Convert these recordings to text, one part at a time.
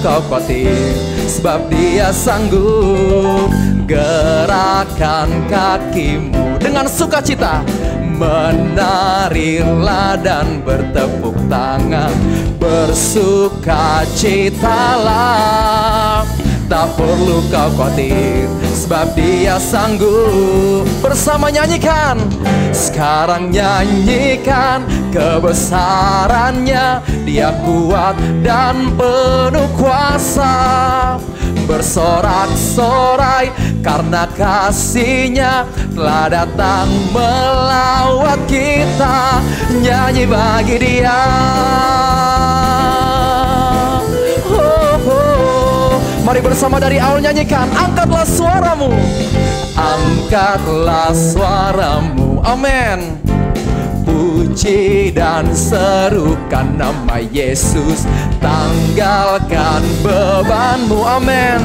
kau khawatir, sebab Dia sanggup gerakan kakimu dengan sukacita. Menarilah dan bertepuk tangan, bersukacitalah. Tak perlu kau khawatir, sebab Dia sanggup. Bersama nyanyikan, sekarang nyanyikan kebesarannya. Dia kuat dan penuh kuasa, bersorak-sorai karena kasih-Nya telah datang melawat kita. Nyanyi bagi Dia. Mari bersama dari awal nyanyikan. Angkatlah suaramu, angkatlah suaramu, amin. Puji dan serukan nama Yesus, tanggalkan bebanmu, amin.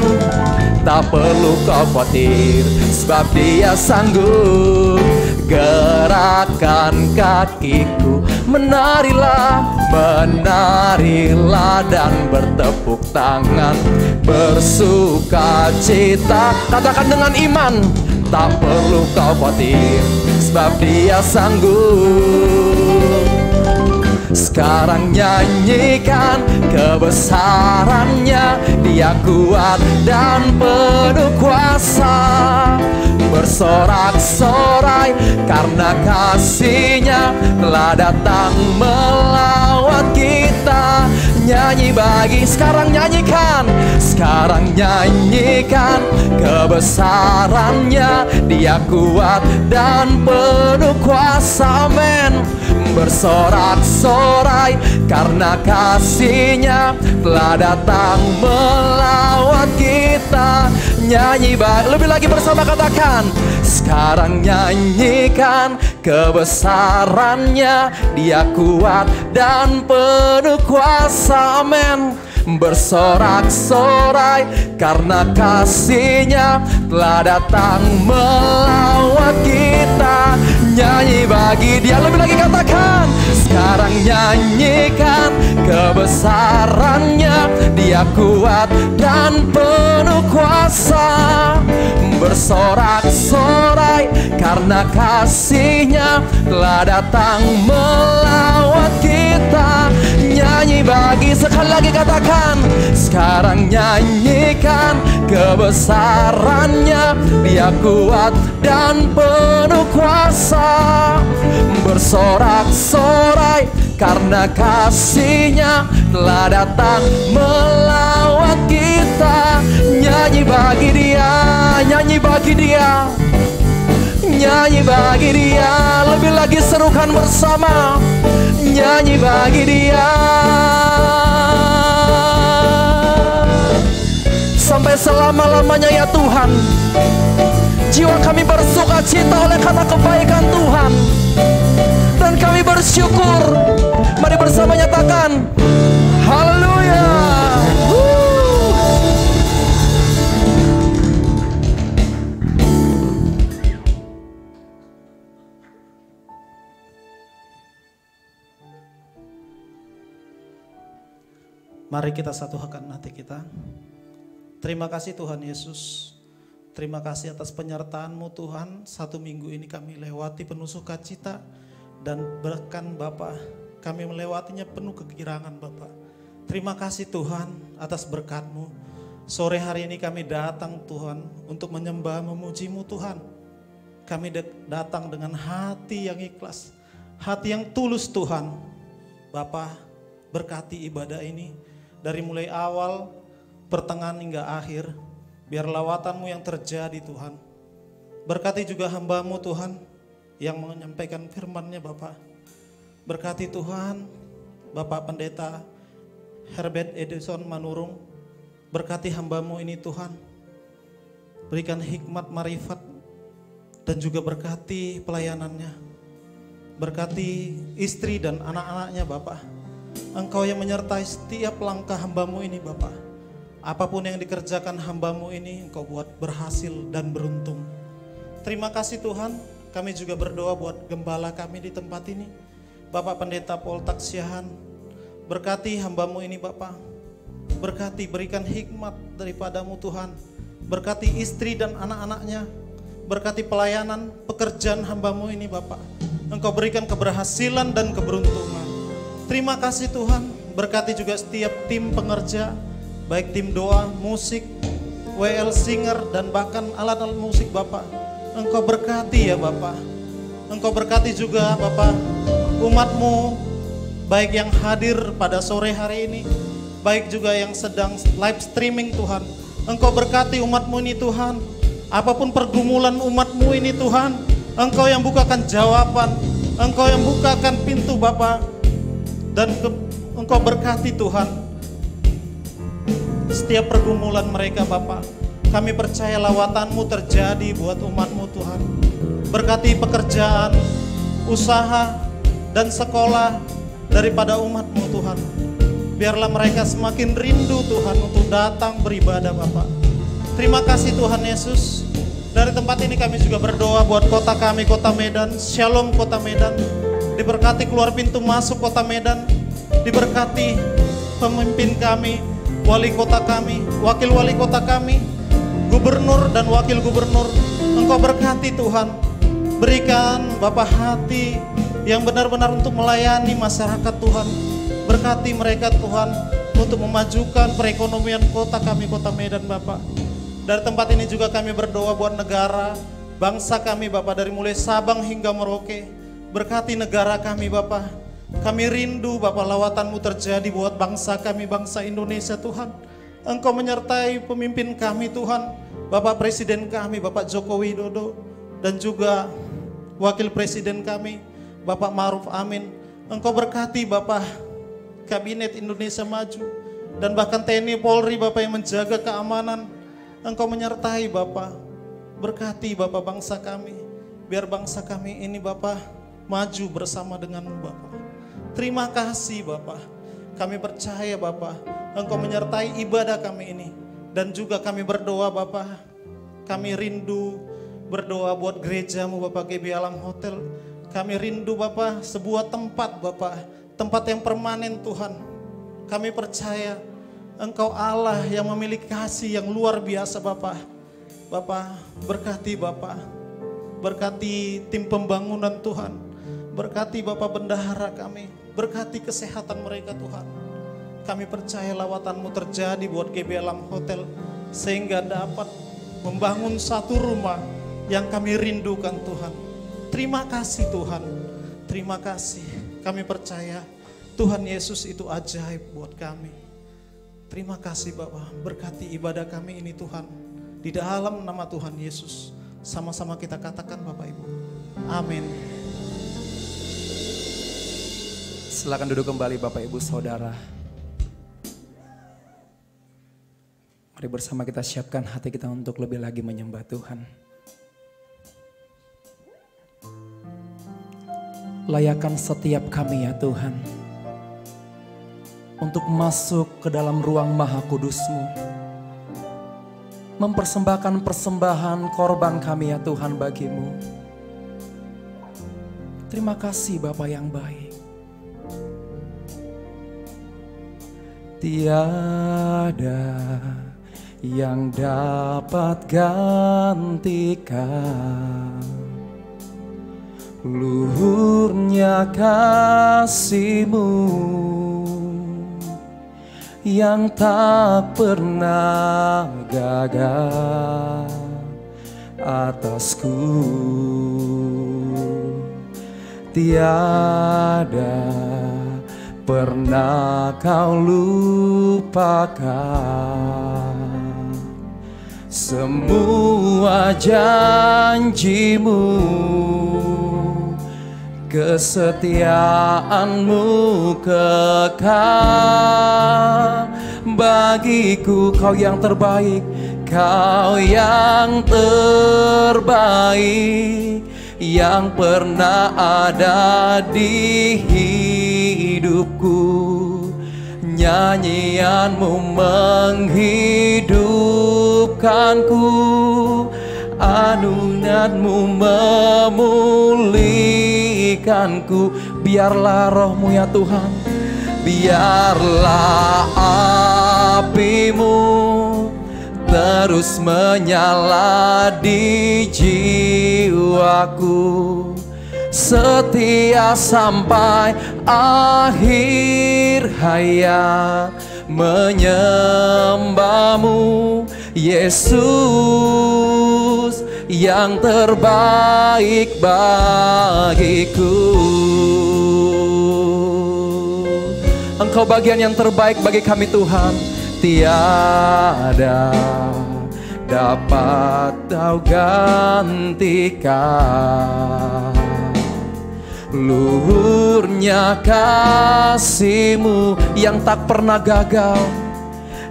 Tak perlu kau khawatir, sebab Dia sanggup gerakan kakiku. Menarilah, menarilah dan bertepuk tangan, bersukacita. Katakan dengan iman, tak perlu kau khawatir, sebab Dia sanggup. Sekarang nyanyikan kebesarannya. Dia kuat dan penuh kuasa, bersorak-sorai karena kasih-Nya telah datang melawat kita. Nyanyi bagi, sekarang nyanyikan, sekarang nyanyikan kebesarannya. Dia kuat dan penuh kuasa, amin. Bersorak-sorai karena kasih-Nya telah datang melawat kita. Nyanyi lebih lagi bersama, katakan, sekarang nyanyikan kebesarannya. Dia kuat dan penuh kuasa, amin. Bersorak-sorai karena kasih-Nya telah datang melawat kita. Nyanyi bagi Dia, lebih lagi katakan, sekarang nyanyikan kebesarannya. Dia kuat dan penuh kuasa, bersorak-sorai karena kasih-Nya telah datang melawat kita. Nyanyi bagi, sekali lagi katakan, sekarang nyanyikan kebesarannya. Dia kuat dan penuh kuasa, bersorak-sorai karena kasih-Nya telah datang melawat kita. Nyanyi bagi Dia, nyanyi bagi Dia, nyanyi bagi Dia. Lebih lagi serukan bersama, nyanyi bagi Dia. Sampai selama-lamanya ya Tuhan, jiwa kami bersuka cita oleh karena kebaikan Tuhan, dan kami bersyukur. Mari bersama nyatakan, haleluya. Mari kita satukan hati kita. Terima kasih Tuhan Yesus. Terima kasih atas penyertaan-Mu Tuhan. 1 minggu ini kami lewati penuh sukacita, dan bahkan Bapa, kami melewatinya penuh kegirangan Bapa. Terima kasih Tuhan atas berkat-Mu. Sore hari ini kami datang Tuhan untuk menyembah, memuji-Mu Tuhan. Kami datang dengan hati yang ikhlas, hati yang tulus Tuhan. Bapa, berkati ibadah ini dari mulai awal, pertengahan hingga akhir. Biar lawatan-Mu yang terjadi Tuhan. Berkati juga hamba-Mu Tuhan yang menyampaikan firman-Nya Bapak. Berkati Tuhan Bapak Pendeta Herbert Edison Manurung. Berkati hamba-Mu ini Tuhan. Berikan hikmat marifat dan juga berkati pelayanannya. Berkati istri dan anak-anaknya Bapak. Engkau yang menyertai setiap langkah hamba-Mu ini Bapak. Apapun yang dikerjakan hamba-Mu ini, Engkau buat berhasil dan beruntung. Terima kasih Tuhan. Kami juga berdoa buat gembala kami di tempat ini, Bapak Pendeta Paul Taksiahan. Berkati hamba-Mu ini Bapak. Berkati, berikan hikmat daripadamu Tuhan. Berkati istri dan anak-anaknya. Berkati pelayanan, pekerjaan hamba-Mu ini Bapak. Engkau berikan keberhasilan dan keberuntungan. Terima kasih Tuhan. Berkati juga setiap tim pengerja, baik tim doa, musik, WL singer, dan bahkan alat-alat musik Bapak. Engkau berkati ya Bapak. Engkau berkati juga Bapak umat-Mu, baik yang hadir pada sore hari ini, baik juga yang sedang live streaming Tuhan. Engkau berkati umat-Mu ini Tuhan. Apapun pergumulan umat-Mu ini Tuhan, Engkau yang bukakan jawaban, Engkau yang bukakan pintu Bapa. Dan Engkau berkati Tuhan setiap pergumulan mereka Bapa. Kami percaya lawatan-Mu terjadi buat umat-Mu Tuhan. Berkati pekerjaan, usaha, dan sekolah daripada umat-Mu Tuhan. Biarlah mereka semakin rindu Tuhan untuk datang beribadah Bapak. Terima kasih Tuhan Yesus. Dari tempat ini kami juga berdoa buat kota kami, kota Medan. Shalom kota Medan. Diberkati keluar pintu masuk kota Medan. Diberkati pemimpin kami, wali kota kami, wakil wali kota kami, gubernur dan wakil gubernur. Engkau berkati Tuhan. Berikan Bapak hati yang benar-benar untuk melayani masyarakat Tuhan. Berkati mereka Tuhan untuk memajukan perekonomian kota kami, kota Medan Bapak. Dari tempat ini juga kami berdoa buat negara, bangsa kami Bapak, dari mulai Sabang hingga Merauke. Berkati negara kami Bapak. Kami rindu Bapak lawatan-Mu terjadi buat bangsa kami, bangsa Indonesia Tuhan. Engkau menyertai pemimpin kami Tuhan, Bapak Presiden kami, Bapak Joko Widodo, dan juga Wakil Presiden kami, Bapak Ma'ruf Amin. Engkau berkati Bapak Kabinet Indonesia Maju, dan bahkan TNI Polri Bapak yang menjaga keamanan. Engkau menyertai Bapak. Berkati Bapak bangsa kami. Biar bangsa kami ini Bapak maju bersama dengan-Mu Bapak. Terima kasih Bapak. Kami percaya Bapak, Engkau menyertai ibadah kami ini. Dan juga kami berdoa Bapak, kami rindu berdoa buat gereja-Mu Bapak, GB Alam Hotel. Kami rindu Bapak sebuah tempat Bapak, tempat yang permanen Tuhan. Kami percaya Engkau Allah yang memiliki kasih yang luar biasa Bapak. Bapak berkati Bapak. Berkati tim pembangunan Tuhan. Berkati Bapak bendahara kami. Berkati kesehatan mereka Tuhan. Kami percaya lawatan-Mu terjadi buat GB Alam Hotel. Sehingga dapat membangun satu rumah yang kami rindukan Tuhan. Terima kasih Tuhan. Terima kasih. Kami percaya Tuhan Yesus itu ajaib buat kami. Terima kasih Bapak, berkati ibadah kami ini Tuhan. Di dalam nama Tuhan Yesus, sama-sama kita katakan Bapak Ibu. Amin. Silakan duduk kembali Bapak Ibu Saudara. Mari bersama kita siapkan hati kita untuk lebih lagi menyembah Tuhan. Layakan setiap kami ya Tuhan, untuk masuk ke dalam ruang maha kudus-Mu. Mempersembahkan persembahan korban kami ya Tuhan bagi-Mu. Terima kasih Bapa yang baik. Tiada yang dapat gantikan luhurnya kasih-Mu yang tak pernah gagal atasku. Tiada pernah Kau lupakan semua janji-Mu, kesetiaan-Mu kekal bagiku. Kau yang terbaik, Kau yang terbaik, yang pernah ada di hidupku. Nyanyian-Mu menghidupkanku, anugerah-Mu memulihkanku. Biarlah Roh-Mu ya Tuhan, biarlah apimu terus menyala di jiwaku, setia sampai akhir hayat, menyembahmu Yesus yang terbaik bagiku. Engkau bagian yang terbaik bagi kami Tuhan, tiada dapat Kau gantikan. Luhurnya kasih-Mu yang tak pernah gagal,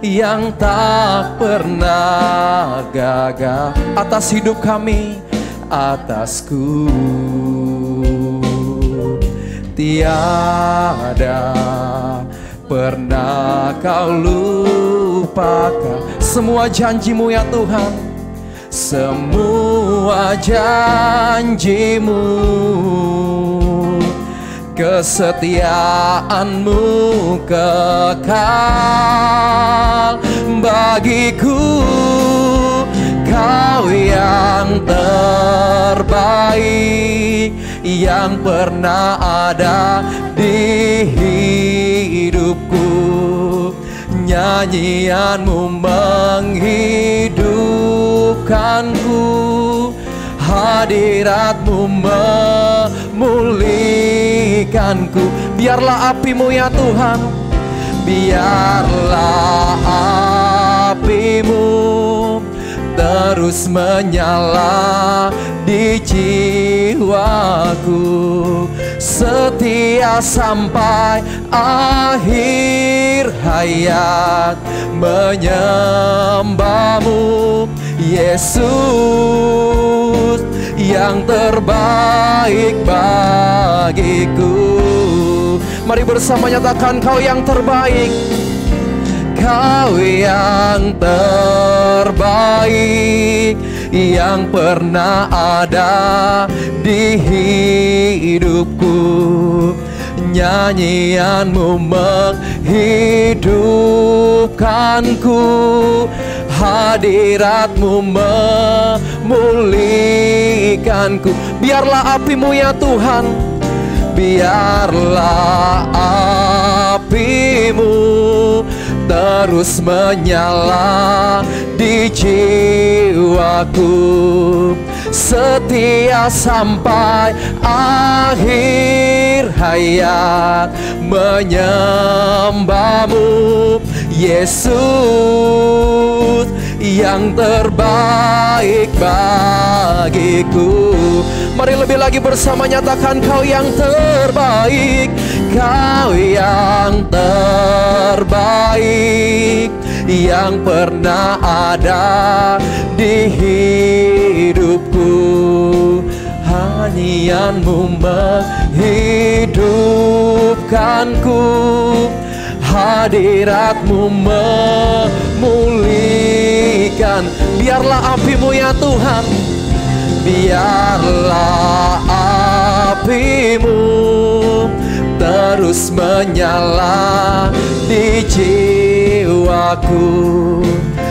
yang tak pernah gagal atas hidup kami, atasku. Tiada pernah Kau lupakan semua janji-Mu ya Tuhan, semua janji-Mu, kesetiaan-Mu kekal bagiku. Kau yang terbaik yang pernah ada di hidupku. Nyanyian-Mu menghidupkanku, hadirat-Mu memulihkanku. Biarlah api-Mu ya Tuhan, biarlah api-Mu terus menyala di jiwaku, setia sampai akhir hayat, menyembahmu Yesus yang terbaik bagiku. Mari bersama nyatakan, Kau yang terbaik, Kau yang terbaik yang pernah ada di hidupku. Nyanyian-Mu menghidupkanku, hadirat-Mu memulihkanku. Biarlah api-Mu ya Tuhan, biarlah api-Mu terus menyala di jiwaku, setia sampai akhir hayat, menyembahmu Yesus yang terbaik bagiku. Mari lebih lagi bersama nyatakan, Kau yang terbaik, Kau yang terbaik yang pernah ada di hidupku. Nyanyian-Mu menghidupkanku, hadirat-Mu memulihkan. Biarlah api-Mu ya Tuhan, biarlah api-Mu terus menyala di jiwaku,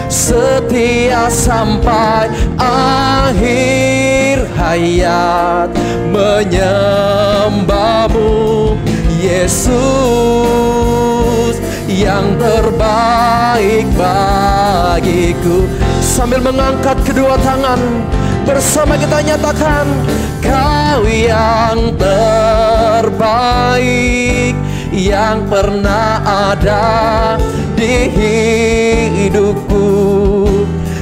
setia sampai akhir hayat, menyembahmu Yesus yang terbaik bagiku. Sambil mengangkat kedua tangan, bersama kita nyatakan, Kau yang terbaik yang pernah ada di hidupku.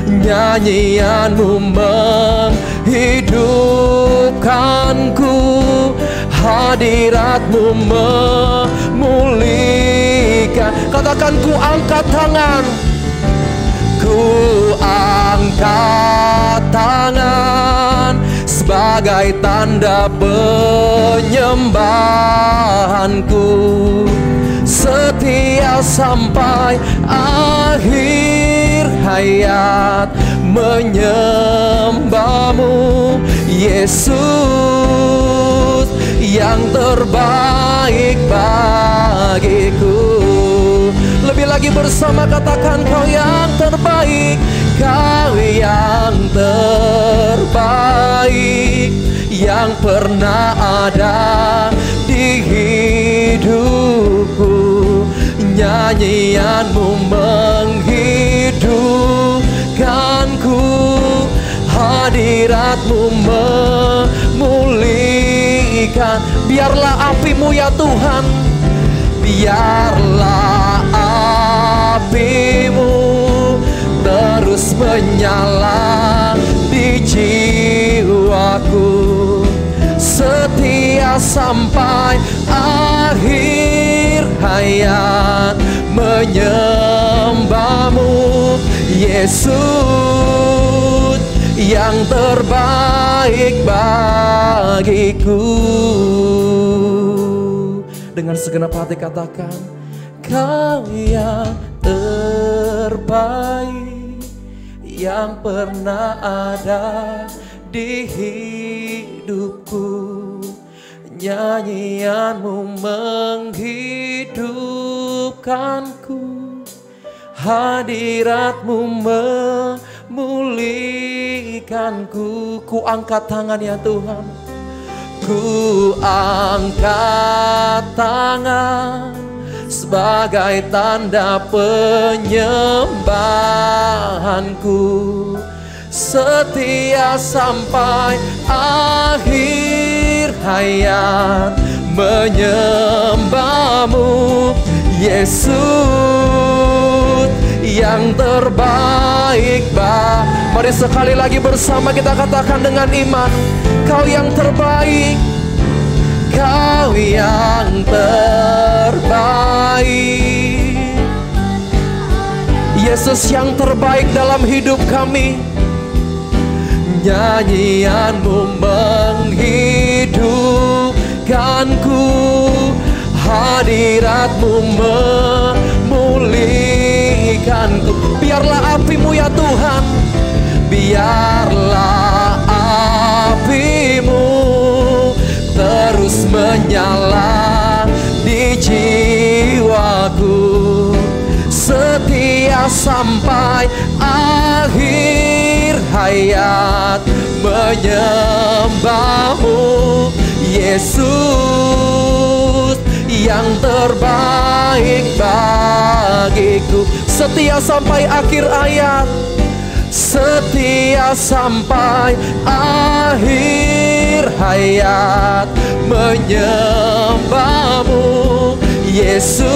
Nyanyian-Mu menghidupkanku, hadirat-Mu memulihkan. Katakan, ku angkat tangan, ku angkat tangan sebagai tanda penyembahanku, setia sampai akhir hayat, menyembahmu Yesus yang terbaik bagiku. Lebih lagi bersama katakan Kau yang terbaik, Kau yang terbaik yang pernah ada di hidupku. Nyanyianmu menghidupkanku, hadiratmu memulihkan. Biarlah apimu ya Tuhan, biarlah apimu terus menyala di jiwaku, setia sampai akhir hayat menyembahmu. Yesus yang terbaik bagiku. Dengan segenap hati katakan, Kau yang terbaik yang pernah ada di hidupku. Nyanyianmu menghidupkanku, hadiratmu memulihkanku. Ku angkat tangan ya Tuhan, ku angkat tangan sebagai tanda penyembahanku, setia sampai akhir hayat menyembahmu. Yesus yang terbaik. Mari sekali lagi bersama kita katakan dengan iman, Kau yang terbaik, Kau yang terbaik. Yesus yang terbaik dalam hidup kami. Nyanyianmu menghidupkanku, hadiratmu memulihkanku. Biarlah apimu ya Tuhan, biarlah apimu terus menyala di jiwaku, setia sampai akhir hayat menyembahmu. Yesus yang terbaik bagiku, setia sampai akhir hayat, setia sampai akhir hayat menyembahmu. Yesus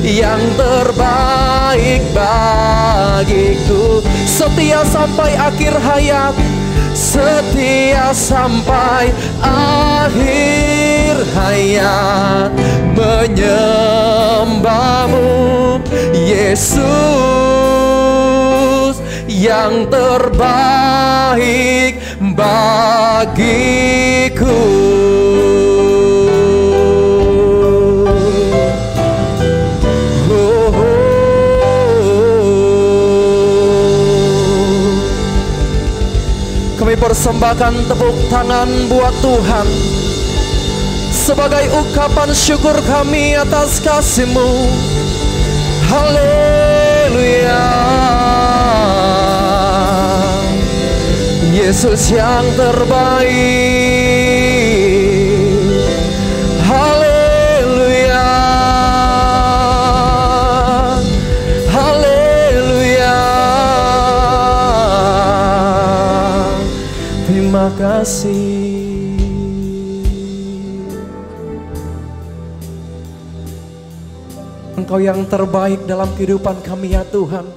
yang terbaik bagiku, setia sampai akhir hayat, setia sampai akhir hayat menyembahmu. Yesus yang terbaik bagiku. Kami persembahkan tepuk tangan buat Tuhan sebagai ungkapan syukur kami atas kasih-Mu. Haleluya. Yesus yang terbaik. Haleluya. Haleluya. Terima kasih. Engkau yang terbaik dalam kehidupan kami ya Tuhan,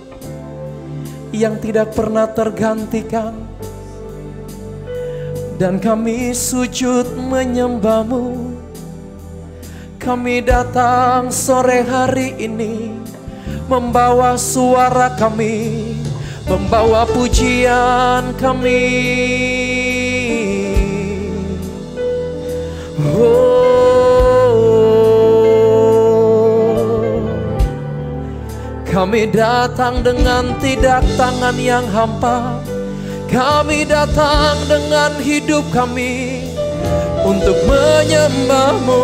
yang tidak pernah tergantikan. Dan kami sujud menyembah-Mu. Kami datang sore hari ini membawa suara kami, membawa pujian kami. Kami datang dengan tidak tangan yang hampa. Kami datang dengan hidup kami untuk menyembah-Mu.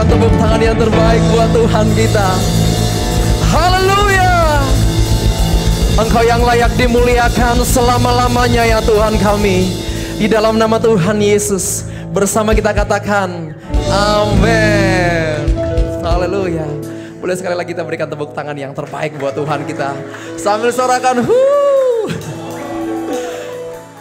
berikan tepuk tangan yang terbaik buat Tuhan kita. Haleluya. Engkau yang layak dimuliakan selama-lamanya ya Tuhan kami. Di dalam nama Tuhan Yesus, bersama kita katakan amin. Haleluya. Boleh sekali lagi kita berikan tepuk tangan yang terbaik buat Tuhan kita sambil sorakan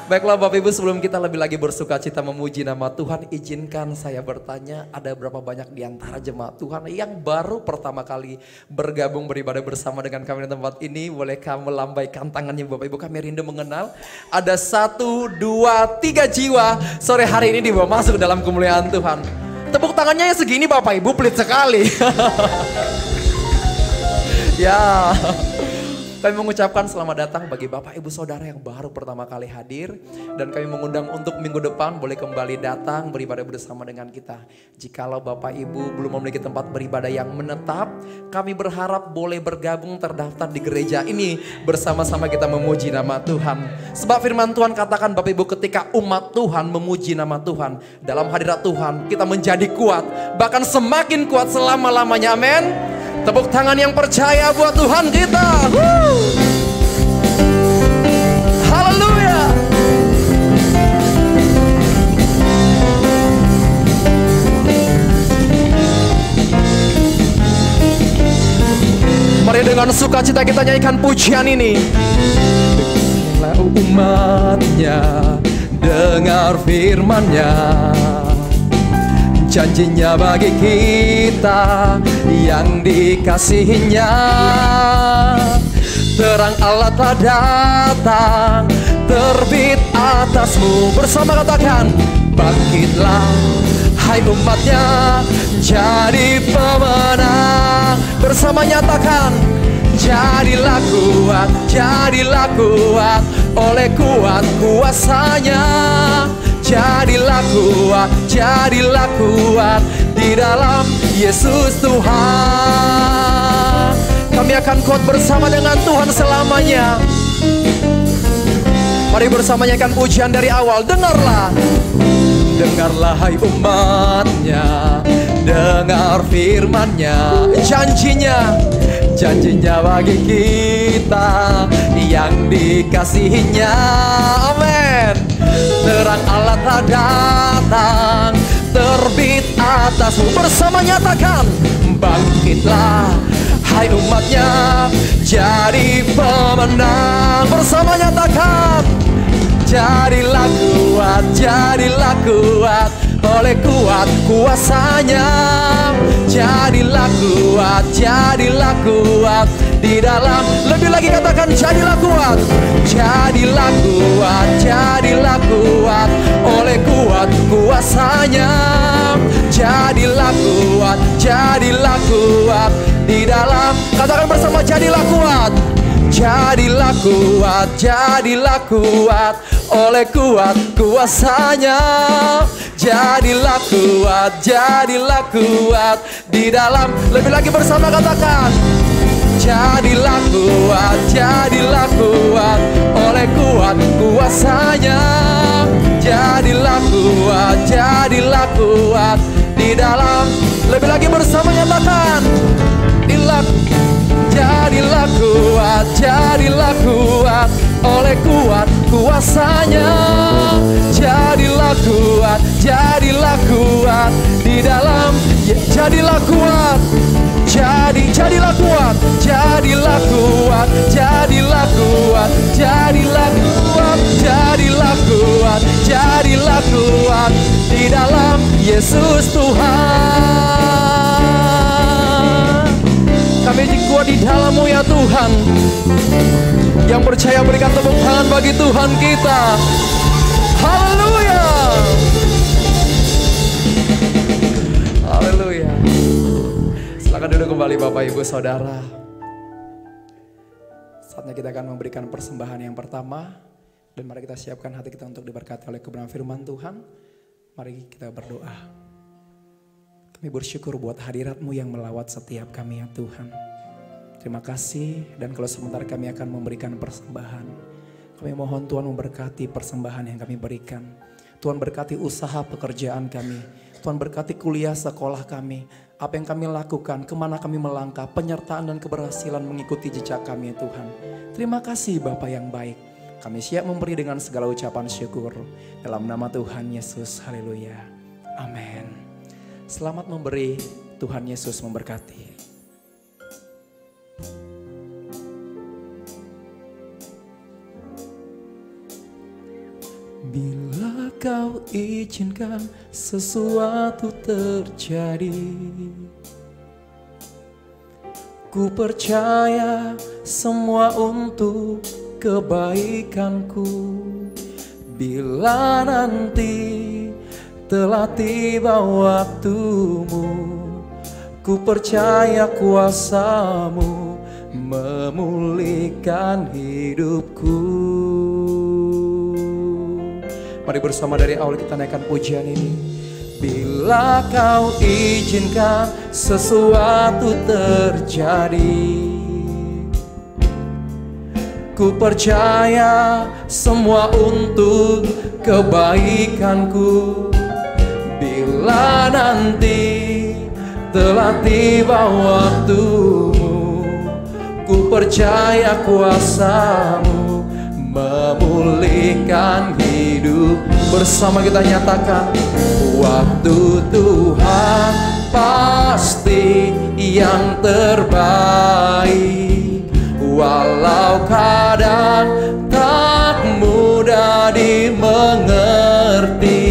Baiklah Bapak Ibu, sebelum kita lebih lagi bersuka cita memuji nama Tuhan, izinkan saya bertanya, ada berapa banyak di antara jemaat Tuhan yang baru pertama kali bergabung beribadah bersama dengan kami di tempat ini? Bolehkah melambaikan tangannya Bapak Ibu? Kami rindu mengenal. Ada 1, 2, 3 jiwa sore hari ini dibawa masuk dalam kemuliaan Tuhan. Tepuk tangannya yang segini Bapak Ibu, pelit sekali. Ya. Kami mengucapkan selamat datang bagi Bapak Ibu Saudara yang baru pertama kali hadir. Dan kami mengundang untuk minggu depan boleh kembali datang beribadah bersama dengan kita. Jikalau Bapak Ibu belum memiliki tempat beribadah yang menetap, kami berharap boleh bergabung terdaftar di gereja ini. Bersama-sama kita memuji nama Tuhan. Sebab firman Tuhan katakan Bapak Ibu, ketika umat Tuhan memuji nama Tuhan, dalam hadirat Tuhan kita menjadi kuat. Bahkan semakin kuat selama-lamanya, amin. Tepuk tangan yang percaya buat Tuhan kita. Haleluya. Mari dengan sukacita kita nyanyikan pujian ini. Dengarlah umatnya, dengar firman-Nya. Janjinya bagi kita yang dikasihinya. Terang Allah telah datang, terbit atasmu. Bersama katakan, bangkitlah hai umatnya, jadi pemenang. Bersama nyatakan, jadilah kuat oleh kuat kuasanya. Jadilah kuat di dalam Yesus Tuhan. Kami akan kuat bersama dengan Tuhan selamanya. Mari bersama nyanyikan pujian dari awal. Dengarlah hai umatnya, dengar firman-Nya. Janjinya bagi kita yang dikasihinya, amin. Terang Allah telah datang, terbit atasmu. Bersama nyatakan, bangkitlah hai umatnya, jadi pemenang. Bersama nyatakan, jadilah kuat oleh kuat kuasanya. Jadilah kuat di dalam. Lebih lagi katakan, jadilah kuat oleh kuat kuasanya. Jadilah kuat di dalam. Katakan bersama, jadilah kuat oleh kuat kuasanya. Jadilah kuat di dalam. Lebih lagi bersama katakan, jadilah kuat oleh kuat kuasanya. Jadilah kuat di dalam. Lebih lagi bersama nyatakan, jadilah kuat oleh kuat kuasanya. Jadilah kuat di dalam. Jadilah kuat, jadilah kuat di dalam Yesus Tuhan. Kami kuat di dalam-Mu ya Tuhan. Yang percaya berikan tepuk tangan bagi Tuhan kita. Haleluya. Haleluya. Silakan duduk kembali Bapak Ibu Saudara. Saatnya kita akan memberikan persembahan yang pertama. Dan mari kita siapkan hati kita untuk diberkati oleh kebenaran firman Tuhan. Mari kita berdoa. Kami bersyukur buat hadirat-Mu yang melawat setiap kami ya Tuhan. Terima kasih, dan kalau sebentar kami akan memberikan persembahan. Kami mohon Tuhan memberkati persembahan yang kami berikan. Tuhan berkati usaha pekerjaan kami. Tuhan berkati kuliah sekolah kami, apa yang kami lakukan, kemana kami melangkah, penyertaan dan keberhasilan mengikuti jejak kami ya Tuhan. Terima kasih Bapa yang baik. Kami siap memberi dengan segala ucapan syukur. Dalam nama Tuhan Yesus, haleluya. Amin. Selamat memberi, Tuhan Yesus memberkati. Bila kau izinkan sesuatu terjadi, ku percaya semua untuk kebaikanku. Bila nanti telah tiba waktumu, ku percaya kuasa-Mu memulihkan hidupku. Mari bersama dari awal kita naikkan pujian ini. Bila kau izinkan sesuatu terjadi, ku percaya semua untuk kebaikanku. Bila nanti telah tiba waktumu, ku percaya kuasa-Mu memulihkan hidup. Bersama kita nyatakan, waktu Tuhan pasti yang terbaik. Walau kadang tak mudah dimengerti,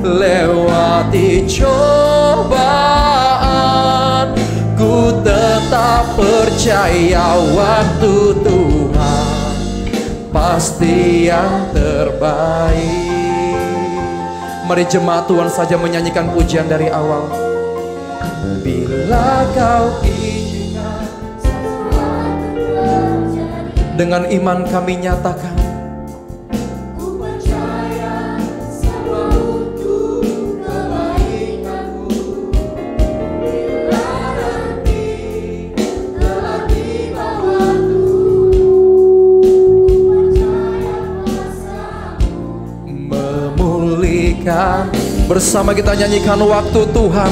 lewati cobaan, ku tetap percaya waktu Tuhan pasti yang terbaik. Mari jemaat Tuhan saja menyanyikan pujian dari awal. Bila kau izinkan sesuatu terjadi, dengan iman kami nyatakan, ku percaya semua untuk kebaikanku. Bila nanti telah tiba waktu, memulihkan. Bersama kita nyanyikan waktu Tuhan.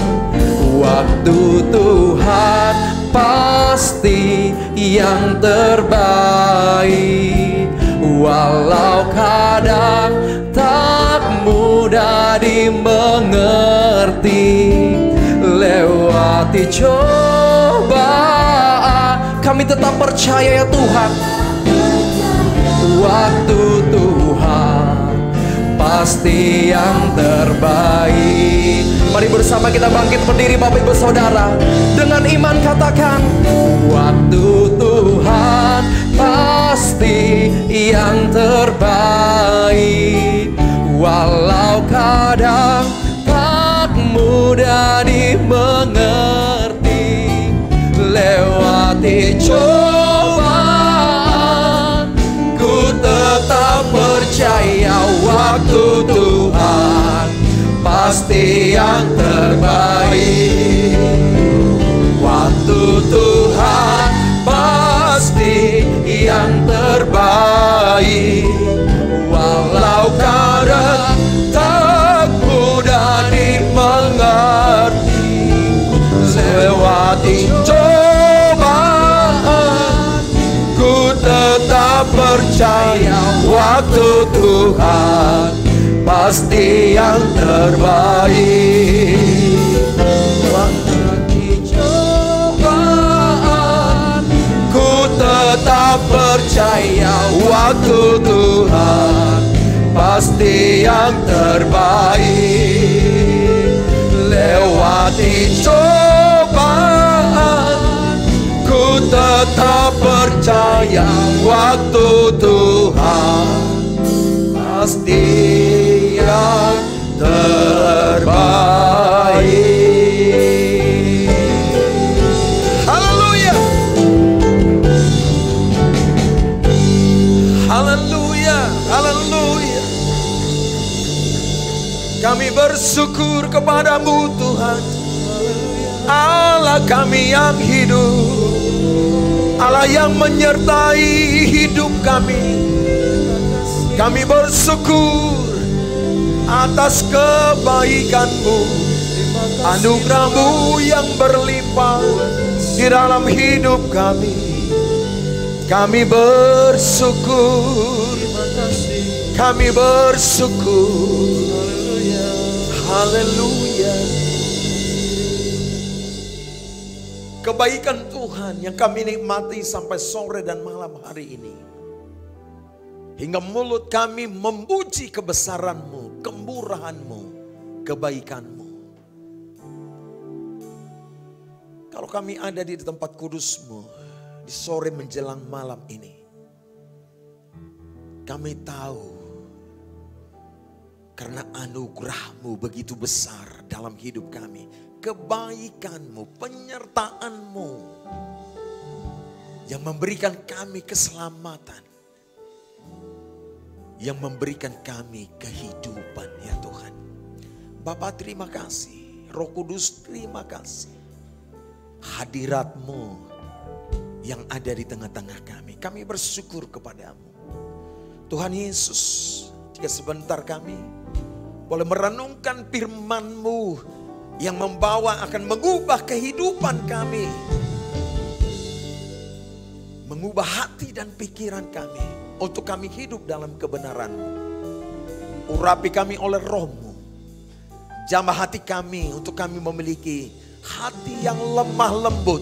Waktu Tuhan pasti yang terbaik. Walau kadang tak mudah dimengerti, lewati cobaan, kami tetap percaya ya Tuhan. Waktu Tuhan pasti yang terbaik. Mari bersama kita bangkit berdiri Bapak Ibu Saudara. Dengan iman katakan, waktu Tuhan pasti yang terbaik. Walau kadang tak mudah dimengerti, lewati cobaan, ku tetap percaya waktu Tuhan pasti yang terbaik. Waktu Tuhan pasti yang terbaik. Walau kadang tak mudah dimengerti, lewati cobaan, ku tetap percaya waktu Tuhan pasti yang terbaik. Waktu cobaan, ku tetap percaya waktu Tuhan pasti yang terbaik. Lewati cobaan, ku tetap percaya waktu Tuhan pasti yang terbaik. Haleluya, haleluya, haleluya. Kami bersyukur kepadamu Tuhan, Allah kami yang hidup, Allah yang menyertai hidup kami. Kami bersyukur atas kebaikan-Mu, anugerah-Mu yang berlimpah di dalam hidup kami. Kami bersyukur, kami bersyukur. Haleluya. Kebaikan Tuhan yang kami nikmati sampai sore dan malam hari ini, hingga mulut kami memuji kebesaran-Mu, kemurahan-Mu, kebaikan-Mu. Kalau kami ada di tempat kudus-Mu di sore menjelang malam ini, kami tahu karena anugerah-Mu begitu besar dalam hidup kami, kebaikan-Mu, penyertaan-Mu yang memberikan kami keselamatan, yang memberikan kami kehidupan, ya Tuhan. Bapa, terima kasih. Roh Kudus, terima kasih. Hadirat-Mu yang ada di tengah-tengah kami. Kami bersyukur kepada-Mu. Tuhan Yesus, jika sebentar kami boleh merenungkan firman-Mu yang membawa akan mengubah kehidupan kami, mengubah hati dan pikiran kami untuk kami hidup dalam kebenaran-Mu. Urapi kami oleh Roh-Mu, jamah hati kami untuk kami memiliki hati yang lemah lembut,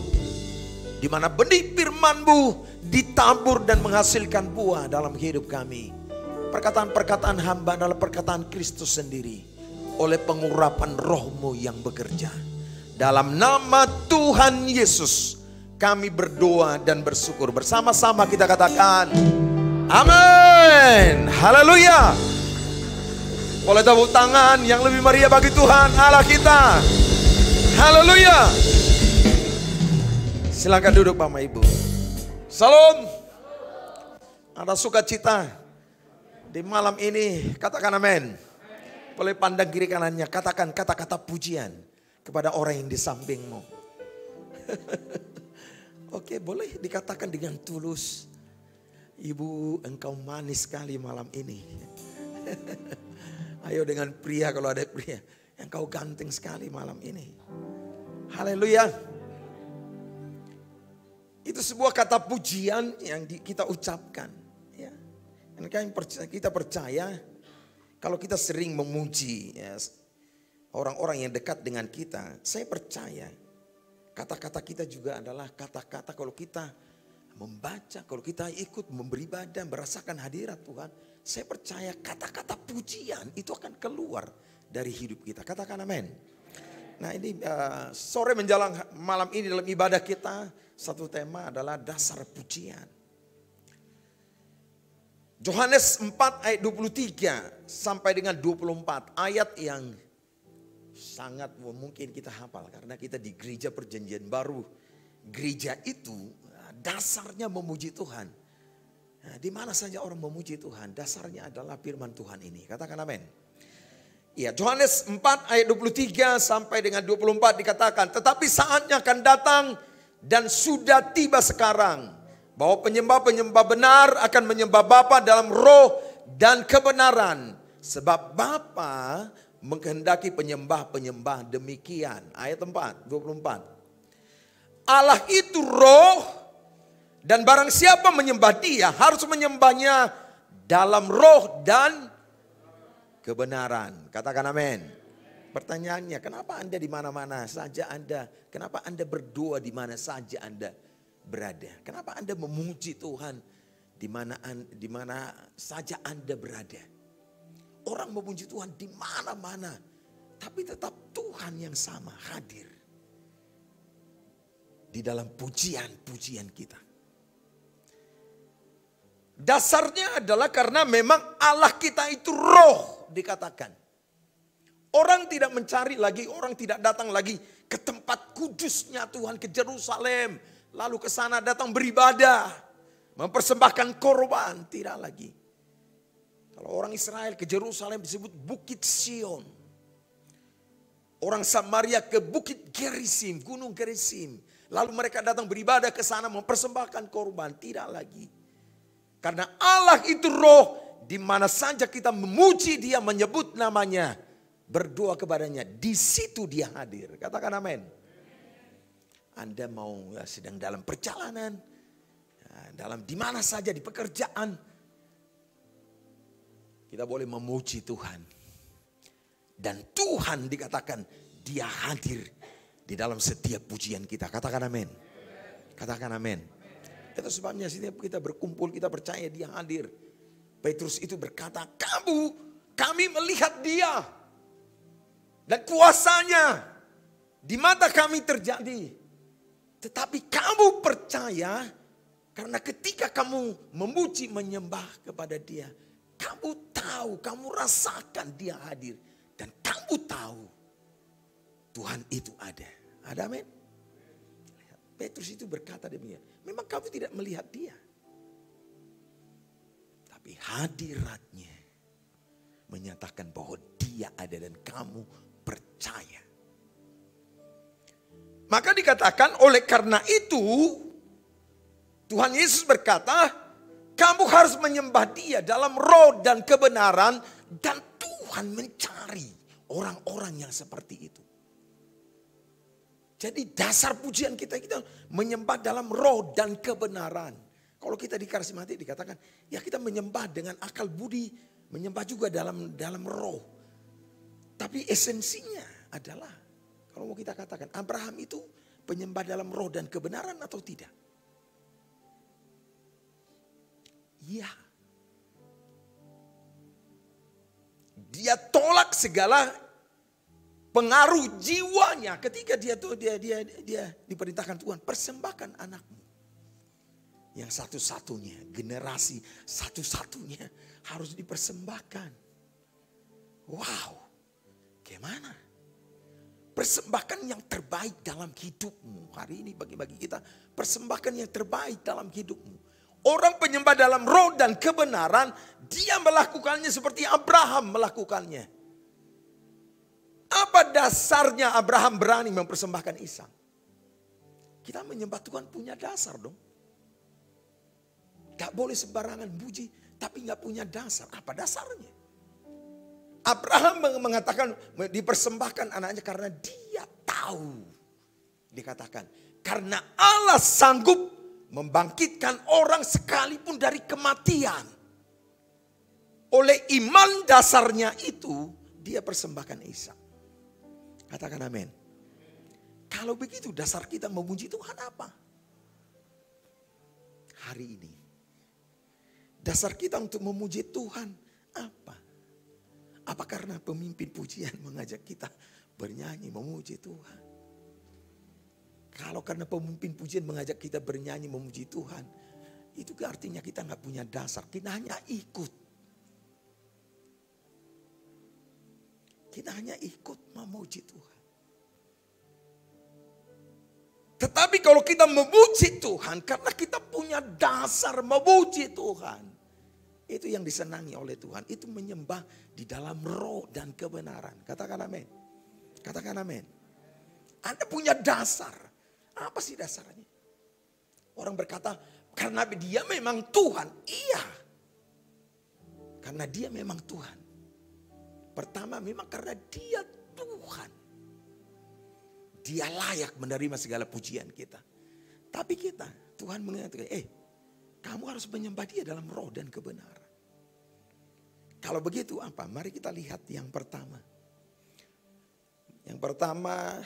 di mana benih firman-Mu ditabur dan menghasilkan buah dalam hidup kami. Perkataan-perkataan hamba adalah perkataan Kristus sendiri oleh pengurapan Roh-Mu yang bekerja. Dalam nama Tuhan Yesus kami berdoa dan bersyukur. Bersama-sama kita katakan amin. Haleluya. Boleh tepuk tangan yang lebih meriah bagi Tuhan Allah kita. Haleluya. Silakan duduk Bapak Ibu. Salam. Ada sukacita di malam ini, katakan amin. Boleh pandang kiri kanannya, katakan kata-kata pujian kepada orang yang di sampingmu. Oke, boleh dikatakan dengan tulus. Ibu, engkau manis sekali malam ini. Ayo dengan pria, kalau ada pria, engkau ganteng sekali malam ini. Haleluya. Itu sebuah kata pujian yang kita ucapkan. Dan kita percaya kalau kita sering memuji orang-orang yang dekat dengan kita, saya percaya kata-kata kita juga adalah kata-kata kalau kita membaca, kalau kita ikut beribadah, merasakan hadirat Tuhan, saya percaya kata-kata pujian itu akan keluar dari hidup kita. Katakan amin. Nah ini sore menjelang malam ini dalam ibadah kita, satu tema adalah dasar pujian. Yohanes 4 ayat 23 sampai dengan 24, ayat yang sangat mungkin kita hafal karena kita di gereja perjanjian baru. Gereja itu dasarnya memuji Tuhan. Nah, di mana saja orang memuji Tuhan, dasarnya adalah firman Tuhan ini. Katakan amin. Ya, Yohanes 4 ayat 23 sampai dengan 24 dikatakan, tetapi saatnya akan datang dan sudah tiba sekarang, bahwa penyembah-penyembah benar akan menyembah Bapa dalam roh dan kebenaran. Sebab Bapa menghendaki penyembah-penyembah demikian. Ayat 4, 24. Allah itu roh, dan barang siapa menyembah Dia harus menyembahnya dalam roh dan kebenaran. Katakan amin. Pertanyaannya, kenapa Anda di mana-mana saja Anda? Kenapa Anda berdoa di mana saja Anda berada? Kenapa Anda memuji Tuhan di mana saja Anda berada? Orang memuji Tuhan di mana-mana, tapi tetap Tuhan yang sama hadir di dalam pujian-pujian kita. Dasarnya adalah karena memang Allah kita itu roh dikatakan. Orang tidak mencari lagi, orang tidak datang lagi ke tempat kudusnya Tuhan, ke Yerusalem. Lalu ke sana datang beribadah, mempersembahkan korban, tidak lagi. Kalau orang Israel ke Yerusalem disebut Bukit Sion. Orang Samaria ke Bukit Gerizim, Gunung Gerizim. Lalu mereka datang beribadah ke sana mempersembahkan korban, tidak lagi. Karena Allah itu roh di mana saja kita memuji Dia, menyebut namanya, berdoa kepadanya, di situ Dia hadir. Katakan amin. Anda mau sedang dalam perjalanan, dalam di mana saja, di pekerjaan, kita boleh memuji Tuhan. Dan Tuhan dikatakan Dia hadir di dalam setiap pujian kita. Katakan amin. Katakan amin. Itu sebabnya setiap kita berkumpul, kita percaya Dia hadir. Petrus itu berkata, kami melihat Dia. Dan kuasanya di mata kami terjadi. Tetapi kamu percaya karena ketika kamu memuji, menyembah kepada Dia, kamu tahu, kamu rasakan Dia hadir. Dan kamu tahu Tuhan itu ada. Ada amin? Petrus itu berkata demikian. Memang kamu tidak melihat Dia. Tapi hadiratnya menyatakan bahwa Dia ada dan kamu percaya. Maka dikatakan oleh karena itu Tuhan Yesus berkata, kamu harus menyembah Dia dalam roh dan kebenaran, dan Tuhan mencari orang-orang yang seperti itu. Jadi dasar pujian kita menyembah dalam roh dan kebenaran. Kalau kita di karismatik dikatakan, ya kita menyembah dengan akal budi, menyembah juga dalam roh. Tapi esensinya adalah, kalau mau kita katakan, Abraham itu penyembah dalam roh dan kebenaran atau tidak? Iya. Dia tolak segala pengaruh jiwanya ketika dia diperintahkan Tuhan, persembahkan anakmu. Yang satu-satunya, generasi satu-satunya harus dipersembahkan. Wow, gimana? Persembahkan yang terbaik dalam hidupmu. Hari ini bagi kita, persembahkan yang terbaik dalam hidupmu. Orang penyembah dalam roh dan kebenaran, dia melakukannya seperti Abraham melakukannya. Apa dasarnya Abraham berani mempersembahkan Ishak? Kita menyembah Tuhan punya dasar dong. Gak boleh sembarangan puji, tapi gak punya dasar. Apa dasarnya? Abraham mengatakan dipersembahkan anaknya karena dia tahu. Dikatakan, karena Allah sanggup membangkitkan orang sekalipun dari kematian. Oleh iman dasarnya itu, dia persembahkan Ishak. Katakan amin. Kalau begitu dasar kita memuji Tuhan apa? Hari ini. Dasar kita untuk memuji Tuhan apa? Apa karena pemimpin pujian mengajak kita bernyanyi memuji Tuhan? Kalau karena pemimpin pujian mengajak kita bernyanyi memuji Tuhan, itu artinya kita nggak punya dasar. Kita hanya ikut. Kita hanya ikut memuji Tuhan. Tetapi kalau kita memuji Tuhan karena kita punya dasar memuji Tuhan, itu yang disenangi oleh Tuhan. Itu menyembah di dalam roh dan kebenaran. Katakan amin. Katakan amin. Anda punya dasar. Apa sih dasarnya? Orang berkata, karena dia memang Tuhan. Iya. Karena dia memang Tuhan. Pertama memang karena dia Tuhan. Dia layak menerima segala pujian kita. Tapi kita, Tuhan mengatakan, kamu harus menyembah Dia dalam roh dan kebenaran. Kalau begitu apa? Mari kita lihat yang pertama. Yang pertama,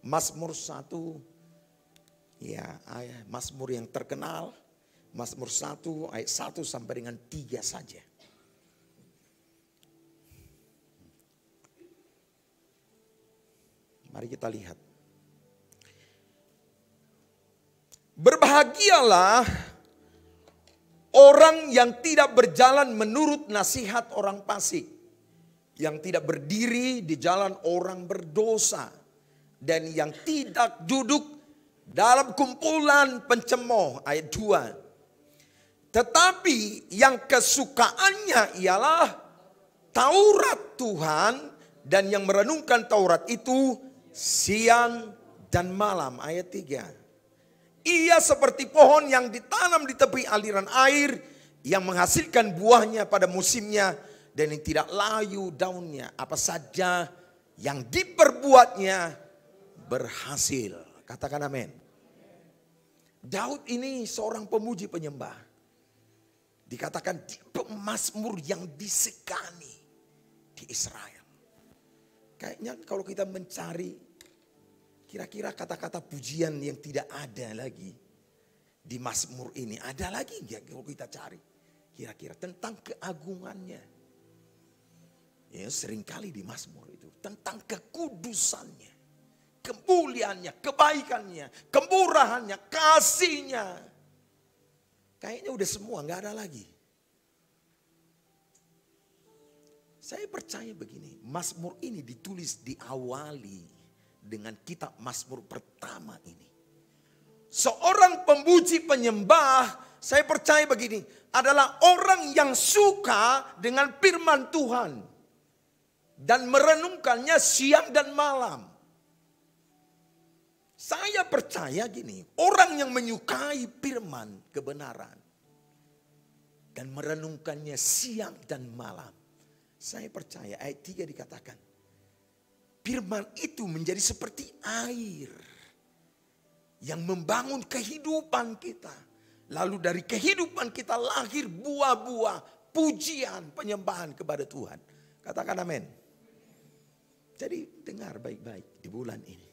Mazmur 1. Ya, Mazmur yang terkenal. Mazmur 1 ayat 1 sampai dengan 3 saja. Mari kita lihat. Berbahagialah orang yang tidak berjalan menurut nasihat orang fasik, yang tidak berdiri di jalan orang berdosa, dan yang tidak duduk dalam kumpulan pencemooh. Ayat 2. Tetapi yang kesukaannya ialah Taurat Tuhan, dan yang merenungkan Taurat itu siang dan malam. Ayat 3. Ia seperti pohon yang ditanam di tepi aliran air, yang menghasilkan buahnya pada musimnya dan yang tidak layu daunnya. Apa saja yang diperbuatnya berhasil. Katakan amin. Daud ini seorang pemuji penyembah. Dikatakan pemazmur yang disegani di Israel. Kayaknya kalau kita mencari kira-kira kata-kata pujian yang tidak ada lagi di Mazmur ini. Ada lagi nggak kalau kita cari? Kira-kira tentang keagungannya. Ya seringkali di Mazmur itu. Tentang kekudusannya. Kemuliaannya, kebaikannya, kemurahannya, kasihnya. Kayaknya udah semua nggak ada lagi. Saya percaya begini, Mazmur ini ditulis diawali dengan kitab Mazmur pertama ini. Seorang pemuji penyembah, saya percaya begini, adalah orang yang suka dengan firman Tuhan. Dan merenungkannya siang dan malam. Saya percaya gini, orang yang menyukai firman kebenaran. Dan merenungkannya siang dan malam. Saya percaya ayat 3 dikatakan. Firman itu menjadi seperti air. Yang membangun kehidupan kita. Lalu dari kehidupan kita lahir buah-buah pujian penyembahan kepada Tuhan. Katakan amin. Jadi dengar baik-baik di bulan ini.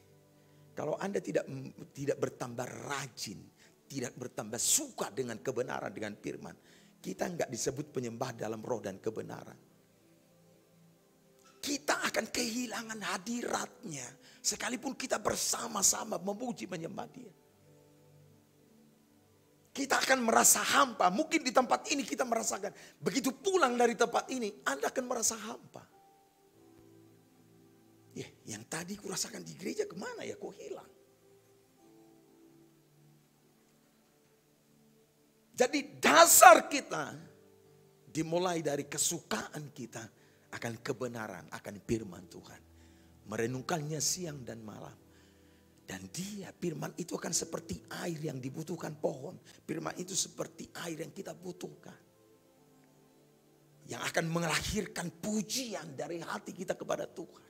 Kalau Anda tidak bertambah rajin. Tidak bertambah suka dengan kebenaran, dengan firman. Kita enggak disebut penyembah dalam roh dan kebenaran. Kita akan kehilangan hadiratnya. Sekalipun kita bersama-sama memuji menyembah dia. Kita akan merasa hampa. Mungkin di tempat ini kita merasakan. Begitu pulang dari tempat ini, Anda akan merasa hampa. Ya, yang tadi kurasakan di gereja kemana ya, kok hilang? Jadi dasar kita dimulai dari kesukaan kita akan kebenaran, akan firman Tuhan. Merenungkannya siang dan malam. Dan dia, firman itu akan seperti air yang dibutuhkan pohon. Firman itu seperti air yang kita butuhkan. Yang akan melahirkan pujian dari hati kita kepada Tuhan.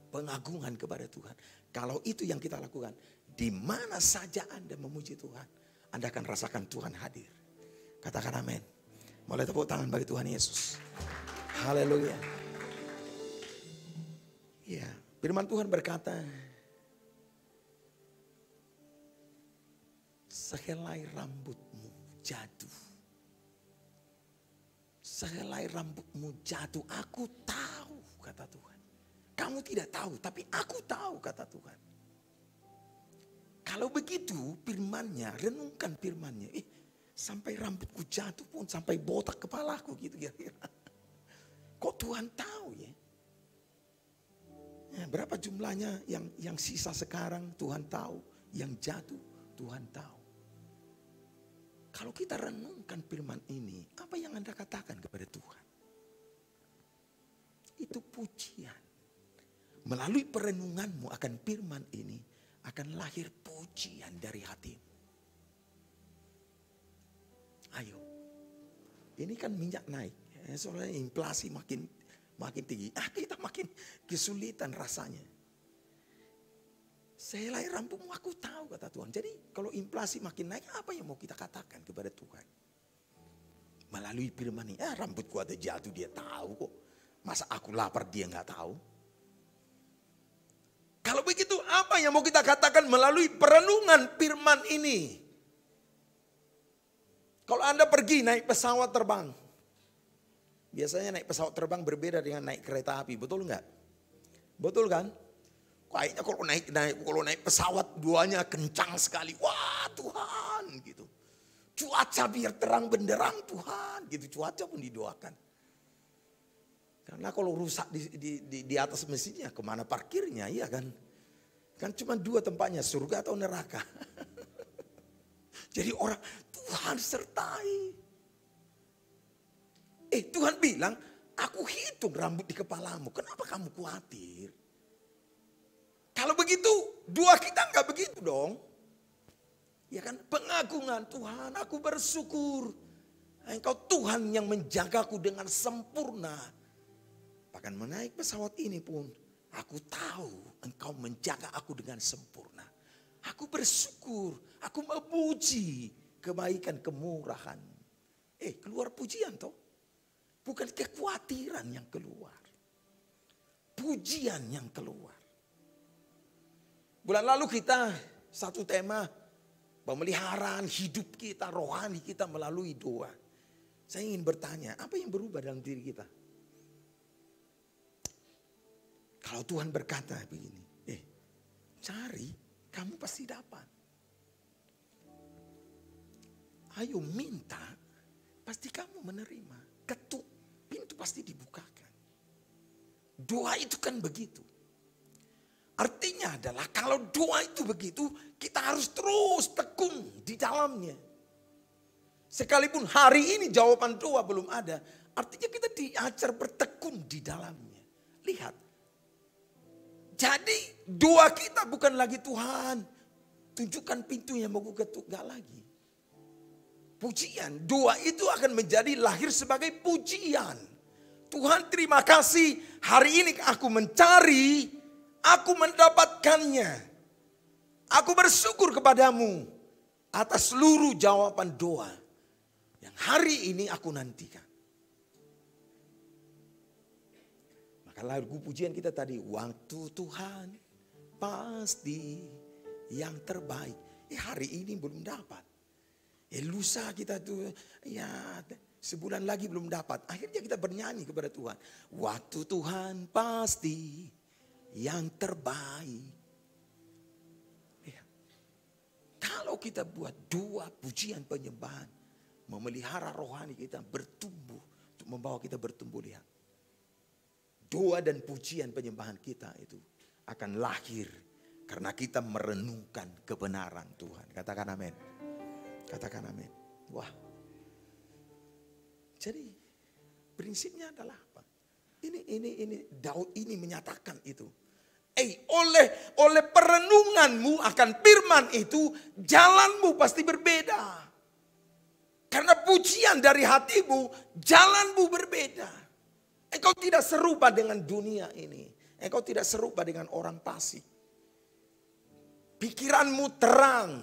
Pengagungan kepada Tuhan. Kalau itu yang kita lakukan, di mana saja Anda memuji Tuhan, Anda akan rasakan Tuhan hadir. Katakan amin. Boleh tepuk tangan bagi Tuhan Yesus. Haleluya. Ya, firman Tuhan berkata, sehelai rambutmu jatuh. Sehelai rambutmu jatuh, aku tahu, kata Tuhan. Kamu tidak tahu, tapi aku tahu, kata Tuhan. Kalau begitu firmannya, renungkan firmannya. Sampai rambutku jatuh pun, sampai botak kepalaku gitu kira-kira. Kok Tuhan tahu ya? Berapa jumlahnya yang sisa sekarang Tuhan tahu. Yang jatuh Tuhan tahu. Kalau kita renungkan firman ini, apa yang Anda katakan kepada Tuhan? Itu pujian. Melalui perenunganmu akan firman ini, akan lahir pujian dari hatimu. Ayo, ini kan minyak naik. Soalnya inflasi makin tinggi. Kita makin kesulitan rasanya. Sehelai rambutmu aku tahu, kata Tuhan. Jadi kalau inflasi makin naik, apa yang mau kita katakan kepada Tuhan? Melalui firman ini, rambutku ada jatuh dia tahu kok. Masa aku lapar dia nggak tahu? Kalau begitu apa yang mau kita katakan melalui perenungan firman ini? Kalau Anda pergi naik pesawat terbang. Biasanya naik pesawat terbang berbeda dengan naik kereta api, betul nggak? Betul kan? Kayaknya kalau naik pesawat duanya kencang sekali. Wah Tuhan gitu. Cuaca biar terang benderang Tuhan gitu. Cuaca pun didoakan. Karena kalau rusak di atas mesinnya kemana parkirnya, iya kan? Kan cuma dua tempatnya, surga atau neraka. Jadi orang Tuhan sertai. Tuhan bilang, aku hitung rambut di kepalamu. Kenapa kamu khawatir? Kalau begitu, dua kita enggak begitu dong. Ya kan, pengagungan Tuhan, aku bersyukur. Engkau Tuhan yang menjagaku dengan sempurna. Bahkan menaik pesawat ini pun, aku tahu Engkau menjaga aku dengan sempurna. Aku bersyukur, aku memuji kebaikan, kemurahan. Keluar pujian toh. Bukan kekhawatiran yang keluar. Pujian yang keluar. Bulan lalu kita satu tema, pemeliharaan hidup kita, rohani kita melalui doa. Saya ingin bertanya, apa yang berubah dalam diri kita? Kalau Tuhan berkata begini, cari, kamu pasti dapat. Ayo minta, pasti kamu menerima. Ketuk, pintu pasti dibukakan. Doa itu kan begitu. Artinya adalah kalau doa itu begitu, kita harus terus tekun di dalamnya. Sekalipun hari ini jawaban doa belum ada, artinya kita diajar bertekun di dalamnya. Lihat. Jadi doa kita bukan lagi Tuhan, tunjukkan pintu yang mau ketuk, gak lagi. Pujian, doa itu akan menjadi lahir sebagai pujian. Tuhan terima kasih, hari ini aku mencari, aku mendapatkannya. Aku bersyukur kepadamu atas seluruh jawaban doa yang hari ini aku nantikan. Maka lagu pujian kita tadi, waktu Tuhan pasti yang terbaik. Hari ini belum dapat. Lusa kita tuh ya sebulan lagi belum dapat. Akhirnya kita bernyanyi kepada Tuhan. Waktu Tuhan pasti yang terbaik. Ya. Kalau kita buat doa pujian penyembahan, memelihara rohani kita bertumbuh, untuk membawa kita bertumbuh, lihat. Doa dan pujian penyembahan kita itu akan lahir karena kita merenungkan kebenaran Tuhan. Katakan amin. Katakan amin. Wah. Jadi prinsipnya adalah apa? Ini Daud ini menyatakan itu. Oleh perenunganmu akan firman itu, jalanmu pasti berbeda. Karena pujian dari hatimu, jalanmu berbeda. Engkau tidak serupa dengan dunia ini. Engkau tidak serupa dengan orang fasik. Pikiranmu terang.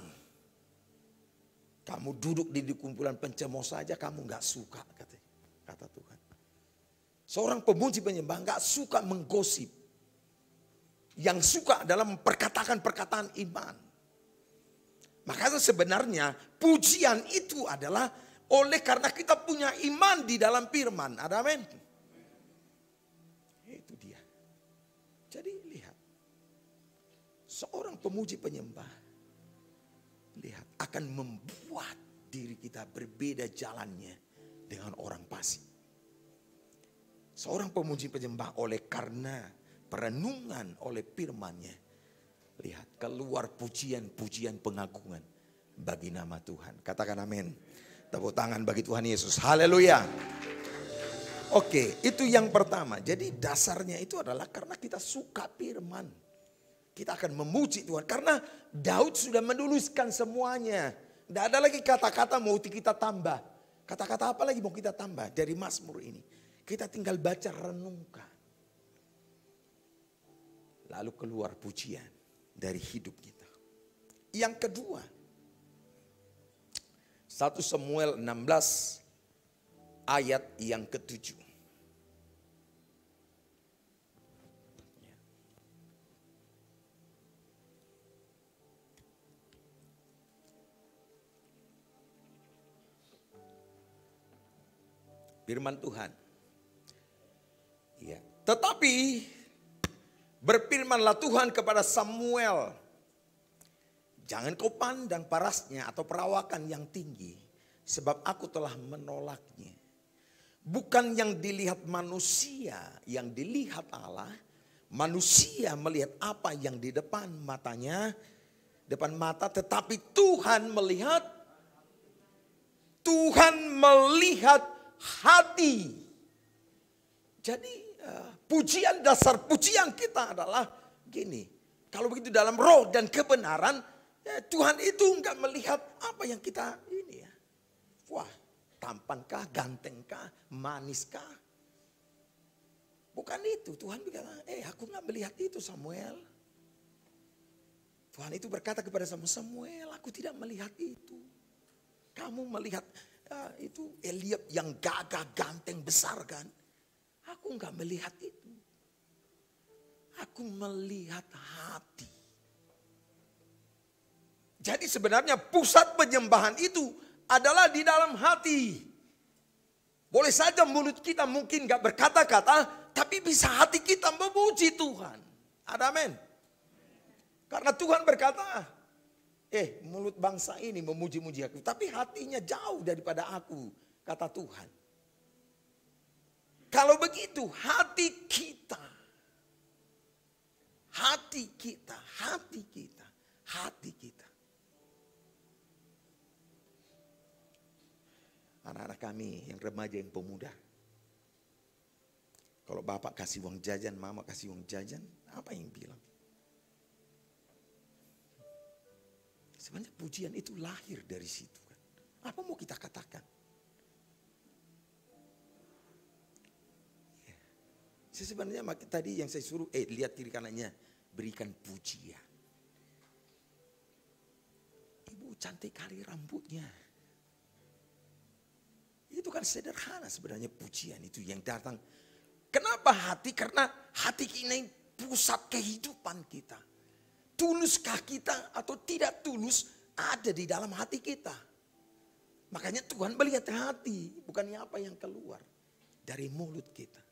Kamu duduk di kumpulan pencemos saja kamu gak suka, kata Tuhan. Seorang pemuji penyembah gak suka menggosip. Yang suka adalah memperkatakan perkataan iman. Makanya sebenarnya pujian itu adalah oleh karena kita punya iman di dalam firman. Ada amin? Itu dia. Jadi lihat. Seorang pemuji penyembah, lihat, akan membuat diri kita berbeda jalannya dengan orang fasik. Seorang pemuji penyembah oleh karena perenungan oleh firman-Nya, lihat, keluar pujian-pujian pengagungan bagi nama Tuhan. Katakan amin. Tepuk tangan bagi Tuhan Yesus. Haleluya. Oke, itu yang pertama. Jadi dasarnya itu adalah karena kita suka firman. Kita akan memuji Tuhan. Karena Daud sudah menuliskan semuanya. Tidak ada lagi kata-kata mau kita tambah. Kata-kata apa lagi mau kita tambah dari Mazmur ini. Kita tinggal baca, renungkan. Lalu keluar pujian dari hidup kita. Yang kedua, 1 Samuel 16 ayat yang ke-7. Firman Tuhan. Ya. Tetapi berfirmanlah Tuhan kepada Samuel. Jangan kau pandang parasnya atau perawakan yang tinggi. Sebab aku telah menolaknya. Bukan yang dilihat manusia, yang dilihat Allah. Manusia melihat apa yang di depan matanya. Depan mata, tetapi Tuhan melihat. Tuhan melihat hati. Jadi pujian, dasar pujian kita adalah gini. Kalau begitu dalam roh dan kebenaran, Tuhan itu enggak melihat apa yang kita ini ya. Wah, tampankah, gantengkah, maniskah. Bukan itu. Tuhan bilang, aku gak melihat itu Samuel. Tuhan itu berkata kepada Samuel, aku tidak melihat itu. Kamu melihat itu Eliab yang gagah, ganteng, besar kan. Aku gak melihat itu. Aku melihat hati. Jadi sebenarnya pusat penyembahan itu adalah di dalam hati. Boleh saja mulut kita mungkin gak berkata-kata, tapi bisa hati kita memuji Tuhan. Ada amin. Karena Tuhan berkata, mulut bangsa ini memuji-muji aku, tapi hatinya jauh daripada aku, kata Tuhan. Kalau begitu hati kita. Anak-anak kami yang remaja, yang pemuda. Kalau bapak kasih uang jajan, mama kasih uang jajan, apa yang bilang? Sebenarnya pujian itu lahir dari situ kan. Apa mau kita katakan? Sebenarnya tadi yang saya suruh, lihat kiri kanannya, berikan pujian. Ibu cantik kali rambutnya. Itu kan sederhana sebenarnya pujian itu yang datang. Kenapa hati? Karena hati ini pusat kehidupan kita. Tuluskah kita atau tidak tulus ada di dalam hati kita. Makanya Tuhan melihat hati, bukannya apa yang keluar dari mulut kita.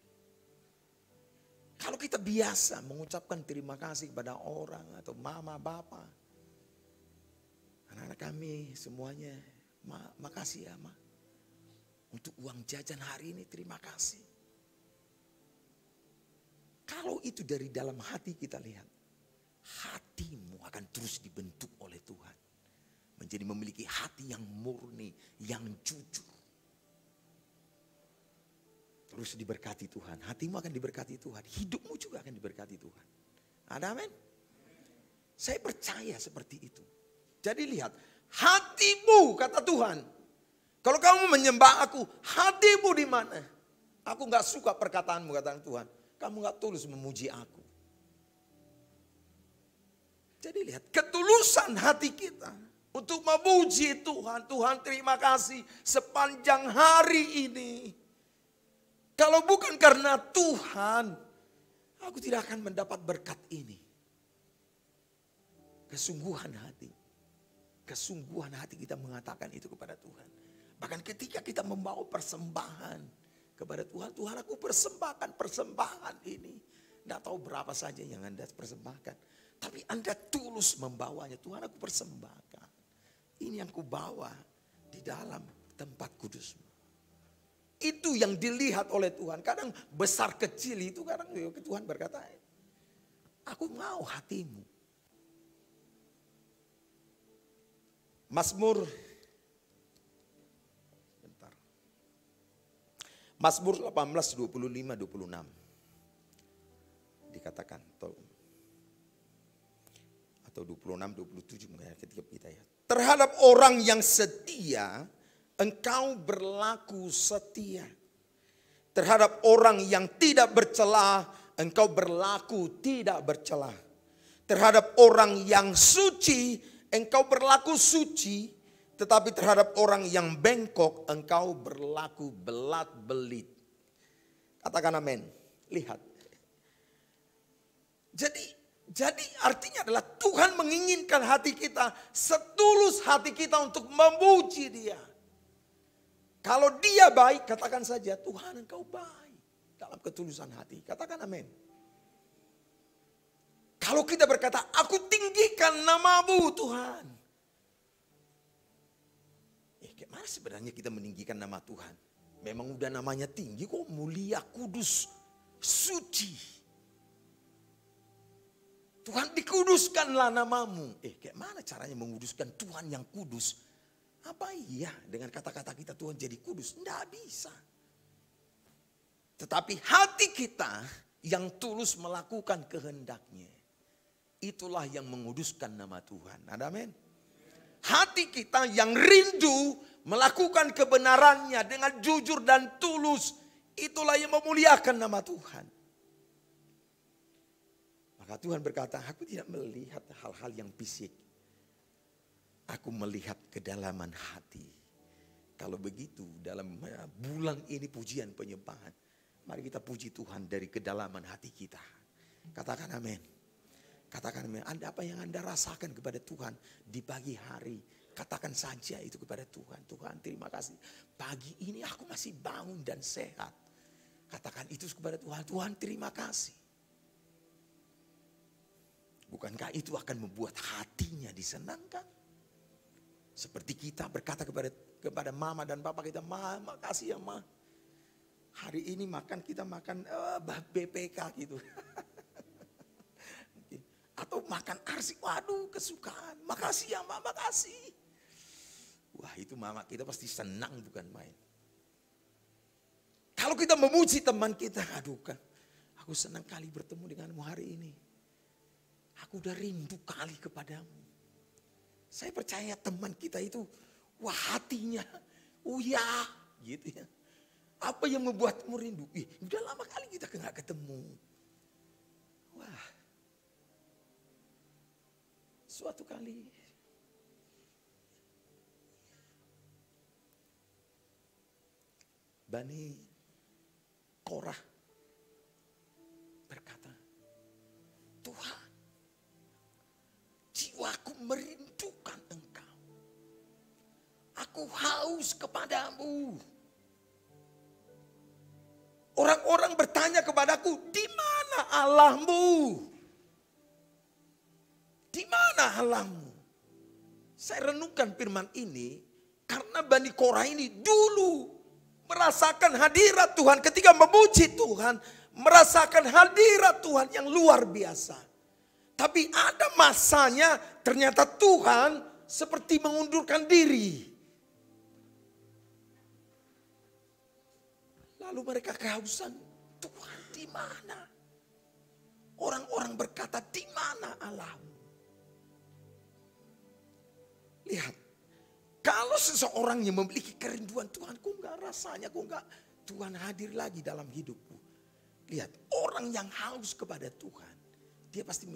Kalau kita biasa mengucapkan terima kasih kepada orang atau mama, bapak. Anak-anak kami semuanya, makasih ya Ma. Untuk uang jajan hari ini terima kasih. Kalau itu dari dalam hati kita lihat. Hatimu akan terus dibentuk oleh Tuhan. Menjadi memiliki hati yang murni, yang jujur. Terus diberkati Tuhan. Hatimu akan diberkati Tuhan. Hidupmu juga akan diberkati Tuhan. Ada amin? Saya percaya seperti itu. Jadi lihat, hatimu kata Tuhan. Kalau kamu menyembah aku, hatimu di mana? Aku gak suka perkataanmu kata Tuhan. Kamu gak tulus memuji aku. Jadi lihat, ketulusan hati kita untuk memuji Tuhan. Tuhan terima kasih sepanjang hari ini. Kalau bukan karena Tuhan, aku tidak akan mendapat berkat ini. Kesungguhan hati. Kesungguhan hati kita mengatakan itu kepada Tuhan. Bahkan ketika kita membawa persembahan kepada Tuhan. Tuhan aku persembahkan persembahan ini. Tidak tahu berapa saja yang Anda persembahkan. Tapi Anda tulus membawanya. Tuhan aku persembahkan. Ini yang kubawa di dalam tempat kudus-Mu. Itu yang dilihat oleh Tuhan. Kadang besar kecil itu kadang Tuhan berkata, aku mau hatimu. Mazmur 18, 25, 26. Dikatakan. Atau 26, 27 ketika kita ya. Terhadap orang yang setia, engkau berlaku setia. Terhadap orang yang tidak bercela, engkau berlaku tidak bercela. Terhadap orang yang suci, engkau berlaku suci. Tetapi terhadap orang yang bengkok, engkau berlaku belat-belit. Katakan amin. Lihat. Jadi artinya adalah Tuhan menginginkan hati kita, setulus hati kita untuk memuji Dia. Kalau Dia baik, katakan saja, Tuhan engkau baik. Dalam ketulusan hati, katakan amin. Kalau kita berkata, aku tinggikan nama-Mu Tuhan. Gimana sebenarnya kita meninggikan nama Tuhan? Memang udah namanya tinggi kok, mulia, kudus, suci. Tuhan dikuduskanlah namamu. Kayak mana caranya menguduskan Tuhan yang kudus? Apa iya dengan kata-kata kita Tuhan jadi kudus? Tidak bisa. Tetapi hati kita yang tulus melakukan kehendaknya. Itulah yang menguduskan nama Tuhan. Ada amin? hati kita yang rindu melakukan kebenarannya dengan jujur dan tulus, itulah yang memuliakan nama Tuhan. Maka Tuhan berkata, aku tidak melihat hal-hal yang fisik. Aku melihat kedalaman hati. Kalau begitu dalam bulan ini pujian penyembahan, mari kita puji Tuhan dari kedalaman hati kita. Katakan amin. Katakan amin. Apa yang Anda rasakan kepada Tuhan di pagi hari, katakan saja itu kepada Tuhan. Tuhan, terima kasih. Pagi ini aku masih bangun dan sehat. Katakan itu kepada Tuhan. Tuhan, terima kasih. Bukankah itu akan membuat hatinya disenangkan? Seperti kita berkata kepada mama dan papa kita, "Ma, makasih ya ma. Hari ini kita makan BPK gitu." Atau makan arsik, waduh kesukaan. Makasih ya ma, makasih. Wah, itu mama kita pasti senang bukan main. Kalau kita memuji teman kita, aduh kan, aku senang kali bertemu denganmu hari ini. Aku udah rindu kali kepadamu. Saya percaya teman kita itu, wah hatinya, oh ya, gitu ya. Apa yang membuatmu rindu? Udah lama kali kita nggak ketemu. Wah, suatu kali Bani Korah berkata, Tuhan, jiwaku merindukan Engkau. Aku haus kepadamu. Orang-orang bertanya kepadaku, di mana Allahmu? Di mana Allahmu? Saya renungkan firman ini karena Bani Korah ini dulu merasakan hadirat Tuhan ketika memuji Tuhan, merasakan hadirat Tuhan yang luar biasa. Tapi ada masanya ternyata Tuhan seperti mengundurkan diri. Lalu mereka kehausan, Tuhan di mana? Orang-orang berkata, di mana Allahmu? Lihat, kalau seseorang yang memiliki kerinduan Tuhan, kok enggak rasanya, kok enggak Tuhan hadir lagi dalam hidupku. Lihat, orang yang haus kepada Tuhan, dia pasti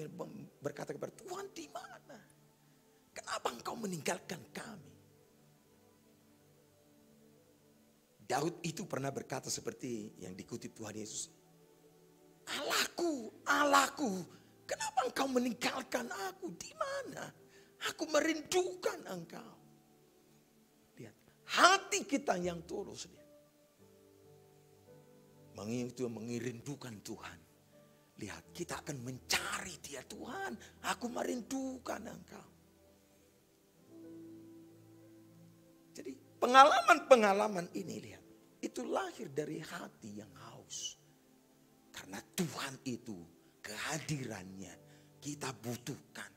berkata kepada Tuhan, di mana? Kenapa engkau meninggalkan kami? Daud itu pernah berkata seperti yang dikutip Tuhan Yesus. Allahku, Allahku, kenapa engkau meninggalkan aku? Di mana? Aku merindukan engkau. Lihat, hati kita yang tulus. Mengirindukan Tuhan. Lihat, kita akan mencari dia. Tuhan, aku merindukan engkau. Jadi pengalaman-pengalaman ini lihat. Itu lahir dari hati yang haus. Karena Tuhan itu kehadirannya kita butuhkan.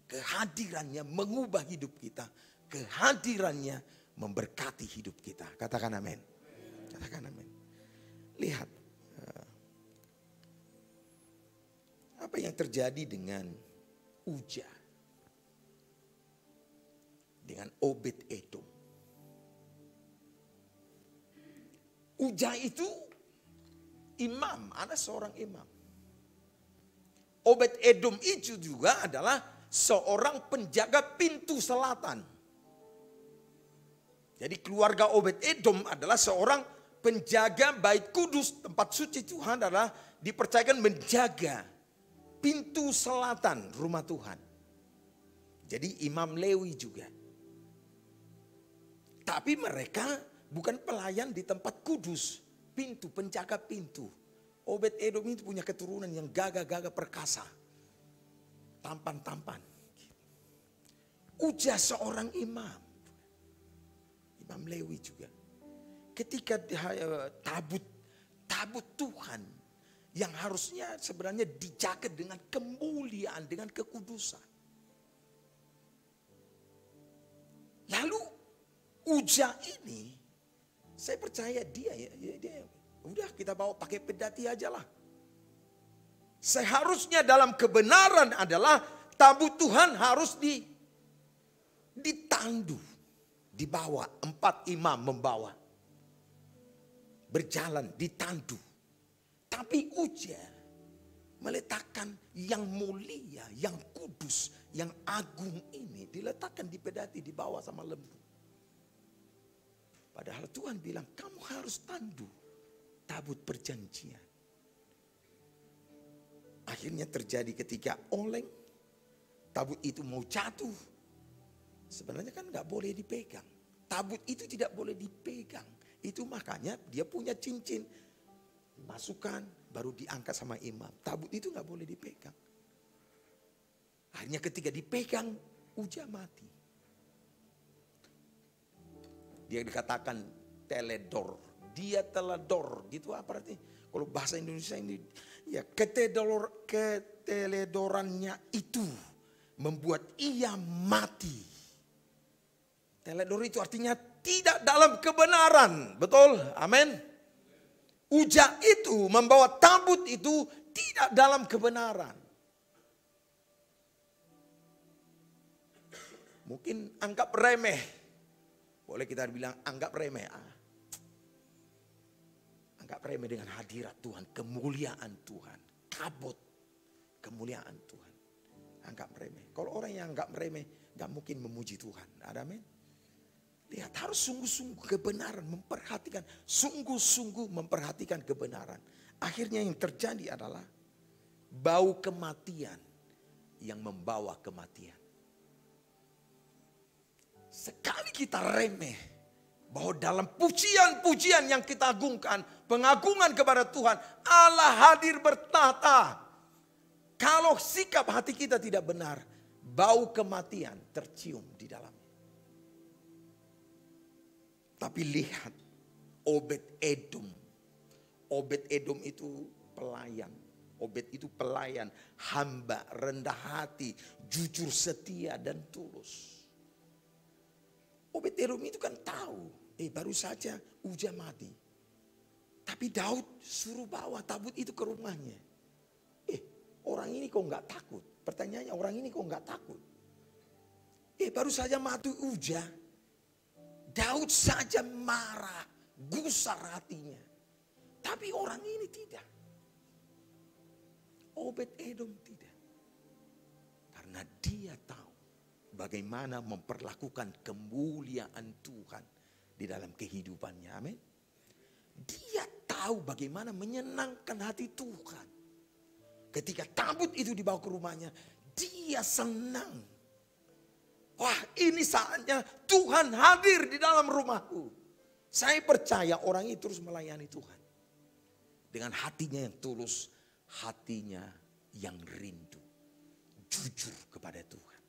Kehadirannya mengubah hidup kita. Kehadirannya memberkati hidup kita. Katakan amin. Katakan amin. Lihat. Apa yang terjadi dengan Uzzah. Dengan Obed-Edom. Uzzah itu imam. Ada seorang imam. Obed-Edom itu juga adalah seorang penjaga pintu selatan. Jadi keluarga Obed-Edom adalah seorang penjaga bait kudus, tempat suci Tuhan adalah dipercayakan menjaga pintu selatan rumah Tuhan. Jadi imam Lewi juga. Tapi mereka bukan pelayan di tempat kudus, pintu, penjaga pintu. Obed-Edom itu punya keturunan yang gagah-gagah perkasa. Tampan-tampan. Uzzah seorang imam. Imam Lewi juga. Ketika tabut Tuhan yang harusnya sebenarnya dijaga dengan kemuliaan, dengan kekudusan. Lalu Uzzah ini, saya percaya dia udah kita bawa pakai pedati aja lah. Seharusnya dalam kebenaran adalah tabut Tuhan harus ditandu, dibawa, 4 imam membawa. Berjalan, ditandu. Tapi Uja meletakkan yang mulia, yang kudus, yang agung ini diletakkan di pedati, dibawa sama lembu. Padahal Tuhan bilang, kamu harus tandu tabut perjanjian. Akhirnya terjadi ketika oleng, tabut itu mau jatuh. Sebenarnya kan gak boleh dipegang. Tabut itu tidak boleh dipegang. Itu makanya dia punya cincin. Masukkan, baru diangkat sama imam. Tabut itu gak boleh dipegang. Akhirnya ketika dipegang, Uja mati. Dia dikatakan teledor. Dia teledor. Gitu apa artinya? Kalau bahasa Indonesia ini, ya keteledorannya itu membuat ia mati. Teledor itu artinya tidak dalam kebenaran. Betul? Amin. Uja itu membawa tabut itu tidak dalam kebenaran. Mungkin anggap remeh. Boleh kita bilang anggap remeh. Anggap remeh dengan hadirat Tuhan. Kemuliaan Tuhan. Kabut. Kemuliaan Tuhan. Anggap remeh. Kalau orang yang anggap remeh gak mungkin memuji Tuhan. Ada amin? Lihat, harus sungguh-sungguh kebenaran, memperhatikan, sungguh-sungguh memperhatikan kebenaran. Akhirnya yang terjadi adalah bau kematian yang membawa kematian. Sekali kita remeh bahwa dalam pujian-pujian yang kita agungkan, pengagungan kepada Tuhan, Allah hadir bertahta. Kalau sikap hati kita tidak benar, bau kematian tercium di dalam. Tapi lihat Obed Edom. Obed Edom itu pelayan. Obed itu pelayan, hamba, rendah hati, jujur, setia dan tulus. Obed Edom itu kan tahu, baru saja Uja mati. Tapi Daud suruh bawa tabut itu ke rumahnya. Orang ini kok nggak takut? Pertanyaannya, orang ini kok nggak takut? Baru saja mati Uja. Daud saja marah, gusar hatinya. Tapi orang ini tidak. Obed Edom tidak. Karena dia tahu bagaimana memperlakukan kemuliaan Tuhan di dalam kehidupannya. Amin. Dia tahu bagaimana menyenangkan hati Tuhan. Ketika tabut itu dibawa ke rumahnya, dia senang. Wah, ini saatnya Tuhan hadir di dalam rumahku. Saya percaya orang itu terus melayani Tuhan. Dengan hatinya yang tulus, hatinya yang rindu. Jujur kepada Tuhan.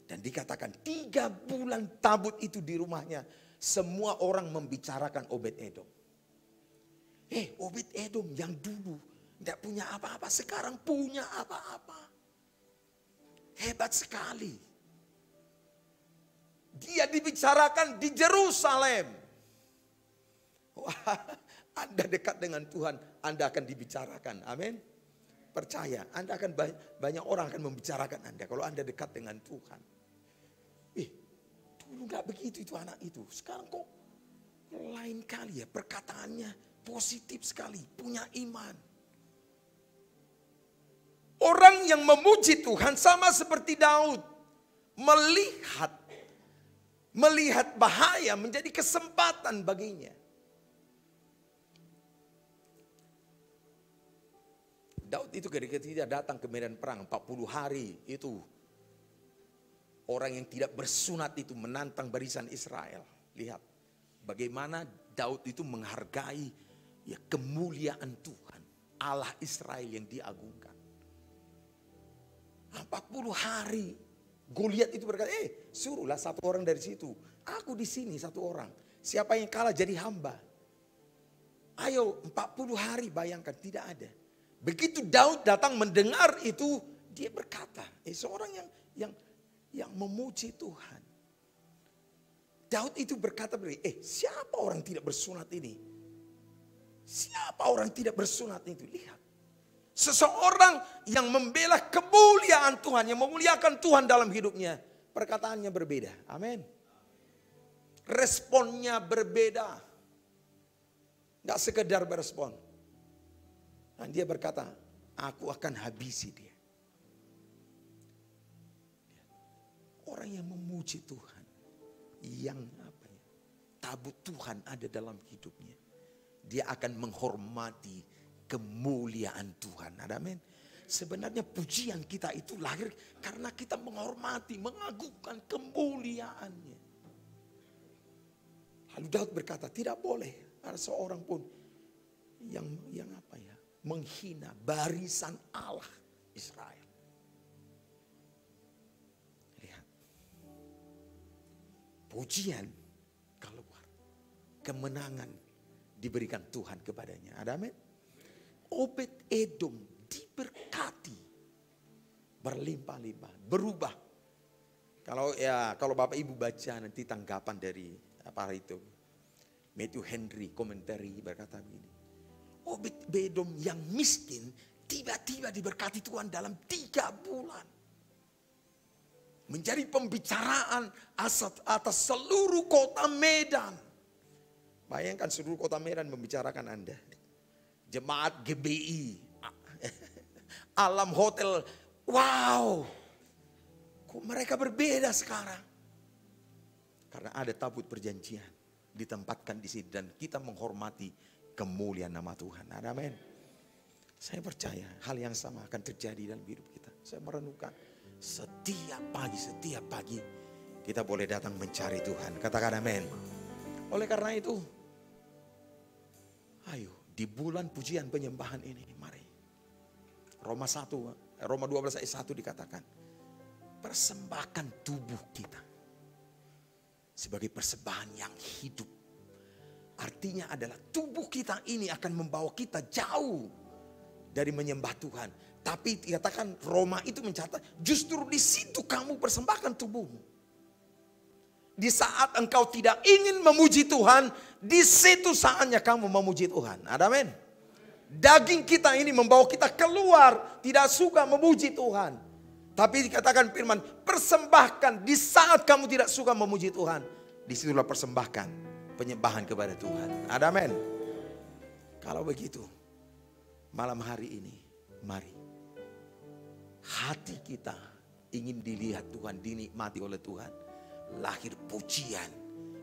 Dan dikatakan 3 bulan tabut itu di rumahnya, semua orang membicarakan Obed Edom. Obed Edom yang dulu tidak punya apa-apa, sekarang punya apa-apa. Hebat sekali. Dia dibicarakan di Yerusalem. Wah, Anda dekat dengan Tuhan, Anda akan dibicarakan. Amin. Percaya, Anda akan banyak orang akan membicarakan Anda kalau Anda dekat dengan Tuhan. Dulu gak begitu itu anak itu. Sekarang kok lain kali ya, perkataannya positif sekali, punya iman. Orang yang memuji Tuhan sama seperti Daud, melihat bahaya menjadi kesempatan baginya. Daud itu ketika tidak datang ke medan perang 40 hari itu. Orang yang tidak bersunat itu menantang barisan Israel. Lihat bagaimana Daud itu menghargai kemuliaan Tuhan. Allah Israel yang diagungkan. 40 hari. Goliat itu berkata, suruhlah 1 orang dari situ. Aku di sini 1 orang. Siapa yang kalah jadi hamba. Ayo 40 hari bayangkan, tidak ada. Begitu Daud datang mendengar itu, dia berkata, seorang yang memuji Tuhan. Daud itu berkata, siapa orang tidak bersunat ini? Siapa orang tidak bersunat itu? Lihat. Seseorang yang membela kemuliaan Tuhan, yang memuliakan Tuhan dalam hidupnya, perkataannya berbeda. Amin. Responnya berbeda. Gak sekedar berespon. Dan dia berkata, aku akan habisi dia. Orang yang memuji Tuhan, yang tabut Tuhan ada dalam hidupnya, dia akan menghormati kemuliaan Tuhan. Amin. Sebenarnya pujian kita itu lahir karena kita menghormati, mengagungkan kemuliaannya. Lalu Daud berkata, tidak boleh ada seorang pun yang menghina barisan Allah Israel. Lihat, pujian keluar, kemenangan diberikan Tuhan kepadanya. Amin. Obed Edom diberkati, berlimpah-limpah, berubah. Kalau Bapak Ibu baca nanti tanggapan dari apa itu, Matthew Henry komentari berkata begini, Obed Edom yang miskin tiba-tiba diberkati Tuhan dalam 3 bulan. Menjadi pembicaraan atas seluruh kota Medan. Bayangkan seluruh kota Medan membicarakan Anda. Jemaat GBI, Alam Hotel, wow, kok mereka berbeda sekarang? Karena ada tabut perjanjian ditempatkan di sini dan kita menghormati kemuliaan nama Tuhan. Amin. Saya percaya hal yang sama akan terjadi dalam hidup kita. Saya merenungkan setiap pagi kita boleh datang mencari Tuhan. Katakan amin. Oleh karena itu, ayo di bulan pujian penyembahan ini, mari. Roma 12 ayat 1 dikatakan, persembahkan tubuh kita sebagai persembahan yang hidup. Artinya adalah tubuh kita ini akan membawa kita jauh dari menyembah Tuhan. Tapi dikatakan Roma itu mencatat, justru di situ kamu persembahkan tubuhmu. Di saat engkau tidak ingin memuji Tuhan, di situ saatnya kamu memuji Tuhan. Amin. Daging kita ini membawa kita keluar, tidak suka memuji Tuhan. Tapi dikatakan firman, persembahkan di saat kamu tidak suka memuji Tuhan. Disitulah persembahkan penyembahan kepada Tuhan. Amin. Kalau begitu, malam hari ini, mari. Hati kita ingin dilihat Tuhan, dinikmati oleh Tuhan. Lahir pujian,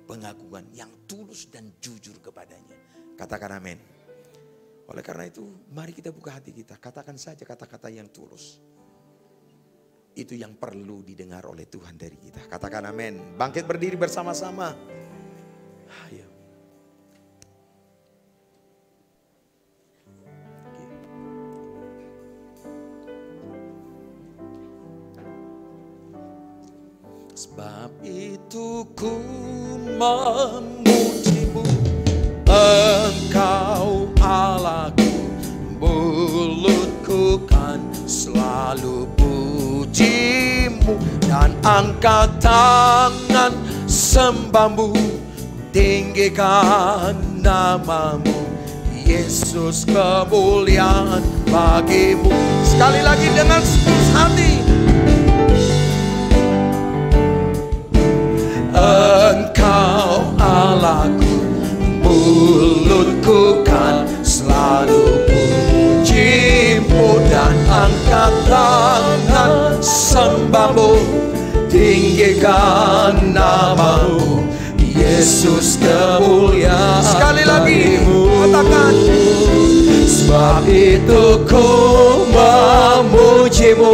pengagungan yang tulus dan jujur kepadanya. Katakan amin. Oleh karena itu, mari kita buka hati kita. Katakan saja kata-kata yang tulus. Itu yang perlu didengar oleh Tuhan dari kita. Katakan amin. Bangkit berdiri bersama-sama. Ayo. Sebab itu ku memujimu, Engkau Allahku, mulutku kan selalu pujimu, dan angkat tangan sembahmu, tinggikan namamu, Yesus, kemuliaan bagimu. Sekali lagi dengan setulus hati. Engkau Allahku, mulutku kan selalu pujimu, dan angkat tangan sembahmu, tinggikan namamu, Yesus, kemuliaan. Sekali lagi katakan, sebab itu ku memujimu,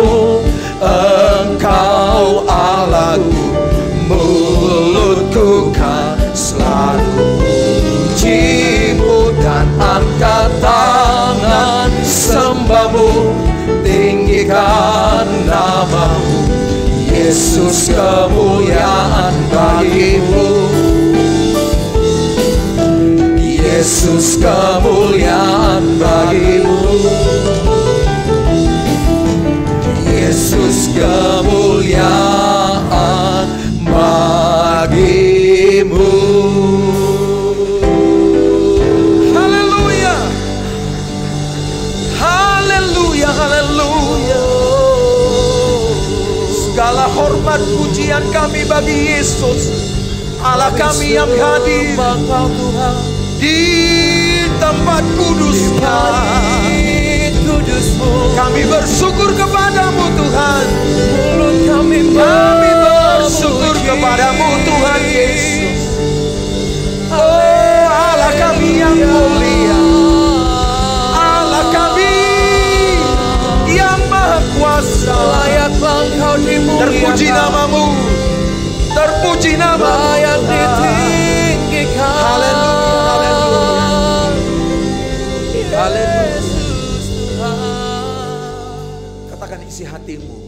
Engkau Allahku, mulutku kan selalu pujimu, dan angkat tangan sembahmu, tinggikan namamu, Yesus, kemuliaan bagimu, Yesus, kemuliaan bagimu, Yesus, kemuliaan bagimu. Haleluya, haleluya, haleluya. Segala Segala hormat pujian kami bagi Yesus, Allah kami yang hadir di tempat kudus-Nya. Kami bersyukur kepadamu Tuhan. Kami bersyukur kepadamu Tuhan Yesus. Oh Allah kami yang mulia, Allah kami yang maha kuasa. Terpuji namamu, terpuji namamu yang ditinggikan. Haleluya, haleluya, haleluya. Katakan isi hatimu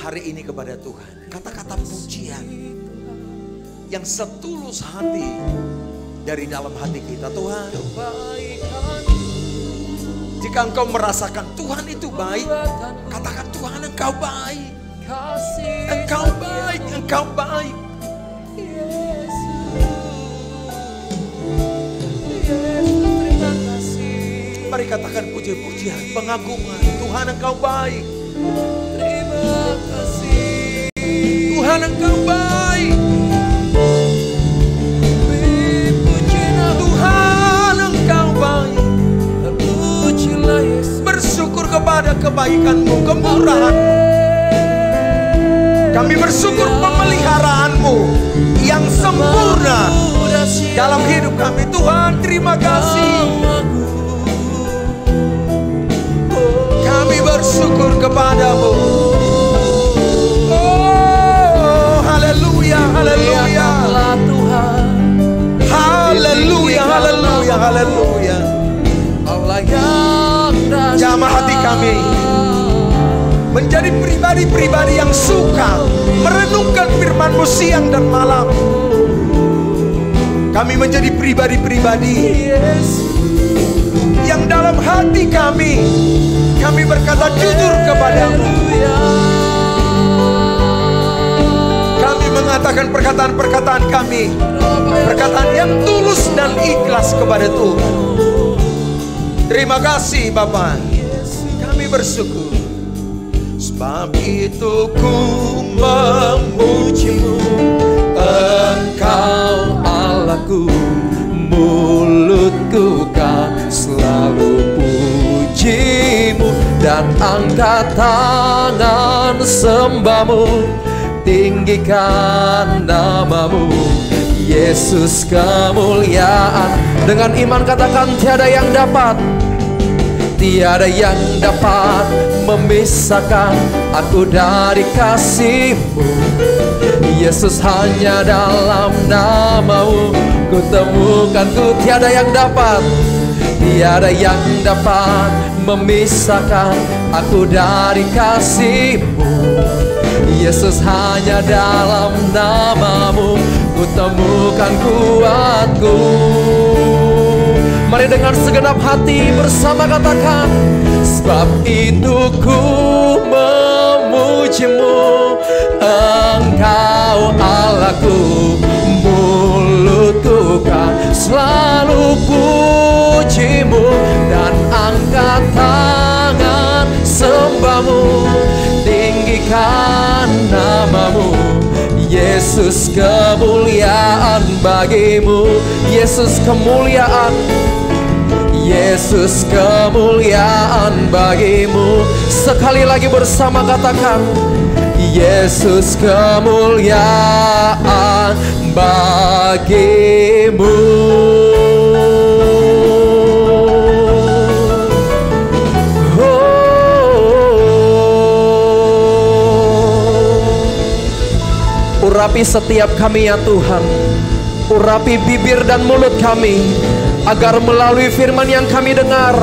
hari ini kepada Tuhan. Kata-kata pujian yang setulus hati dari dalam hati kita. Tuhan, jika engkau merasakan Tuhan itu baik, katakan Tuhan engkau baik. Engkau baik, engkau baik. Mari katakan puji-pujian, pengagungan. Tuhan engkau baik. Terima kasih. Tuhan engkau baik. Tuhan engkau baik. Terpujilah Yesus. Bersyukur kepada kebaikan-Mu, kemurahan-Mu. Kami bersyukur pemeliharaanmu yang sempurna dalam hidup kami. Tuhan, terima kasih. Kami bersyukur kepadamu. Oh, haleluya, haleluya. Haleluya, haleluya, haleluya. Jamah hati kami menjadi pribadi-pribadi yang suka merenungkan firman-Mu siang dan malam. Kami menjadi pribadi-pribadi yang dalam hati kami berkata jujur kepadamu. Kami mengatakan perkataan-perkataan kami, perkataan yang tulus dan ikhlas kepada Tuhan. Terima kasih Bapa, kami bersyukur. Sebab itu ku memuji-Mu, Engkau Allahku, mulutku kan selalu puji-Mu, dan angkat tangan sembah-Mu, tinggikan nama-Mu, Yesus kemuliaan. Dengan iman katakan tiada yang dapat memisahkan aku dari kasih-Mu. Yesus, hanya dalam nama-Mu ku temukan ku. Tiada yang dapat memisahkan aku dari kasih-Mu. Yesus, hanya dalam nama-Mu ku temukan kuatku. Mari dengan segenap hati bersama katakan, sebab itu ku memuji-Mu, Engkau Allahku, mulutku kan selalu puji-Mu, dan angkat tangan sembah-Mu, tinggikan nama-Mu, Yesus kemuliaan bagimu. Yesus kemuliaan, Yesus kemuliaan bagimu. Sekali lagi bersama katakan, Yesus kemuliaan bagimu. Urapi setiap kami ya Tuhan, urapi bibir dan mulut kami, agar melalui firman yang kami dengar,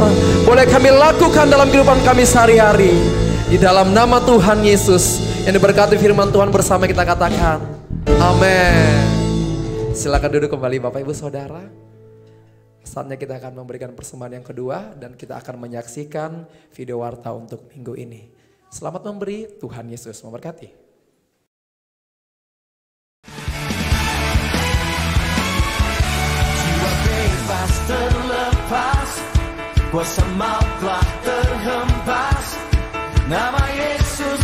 boleh kami lakukan dalam kehidupan kami sehari-hari. Di dalam nama Tuhan Yesus yang diberkati firman Tuhan bersama kita katakan, amin. Silakan duduk kembali Bapak Ibu Saudara. Saatnya kita akan memberikan persembahan yang kedua, dan kita akan menyaksikan video warta untuk minggu ini. Selamat memberi, Tuhan Yesus memberkati. Terlepas, kuasa maut telah terhempas, nama Yesus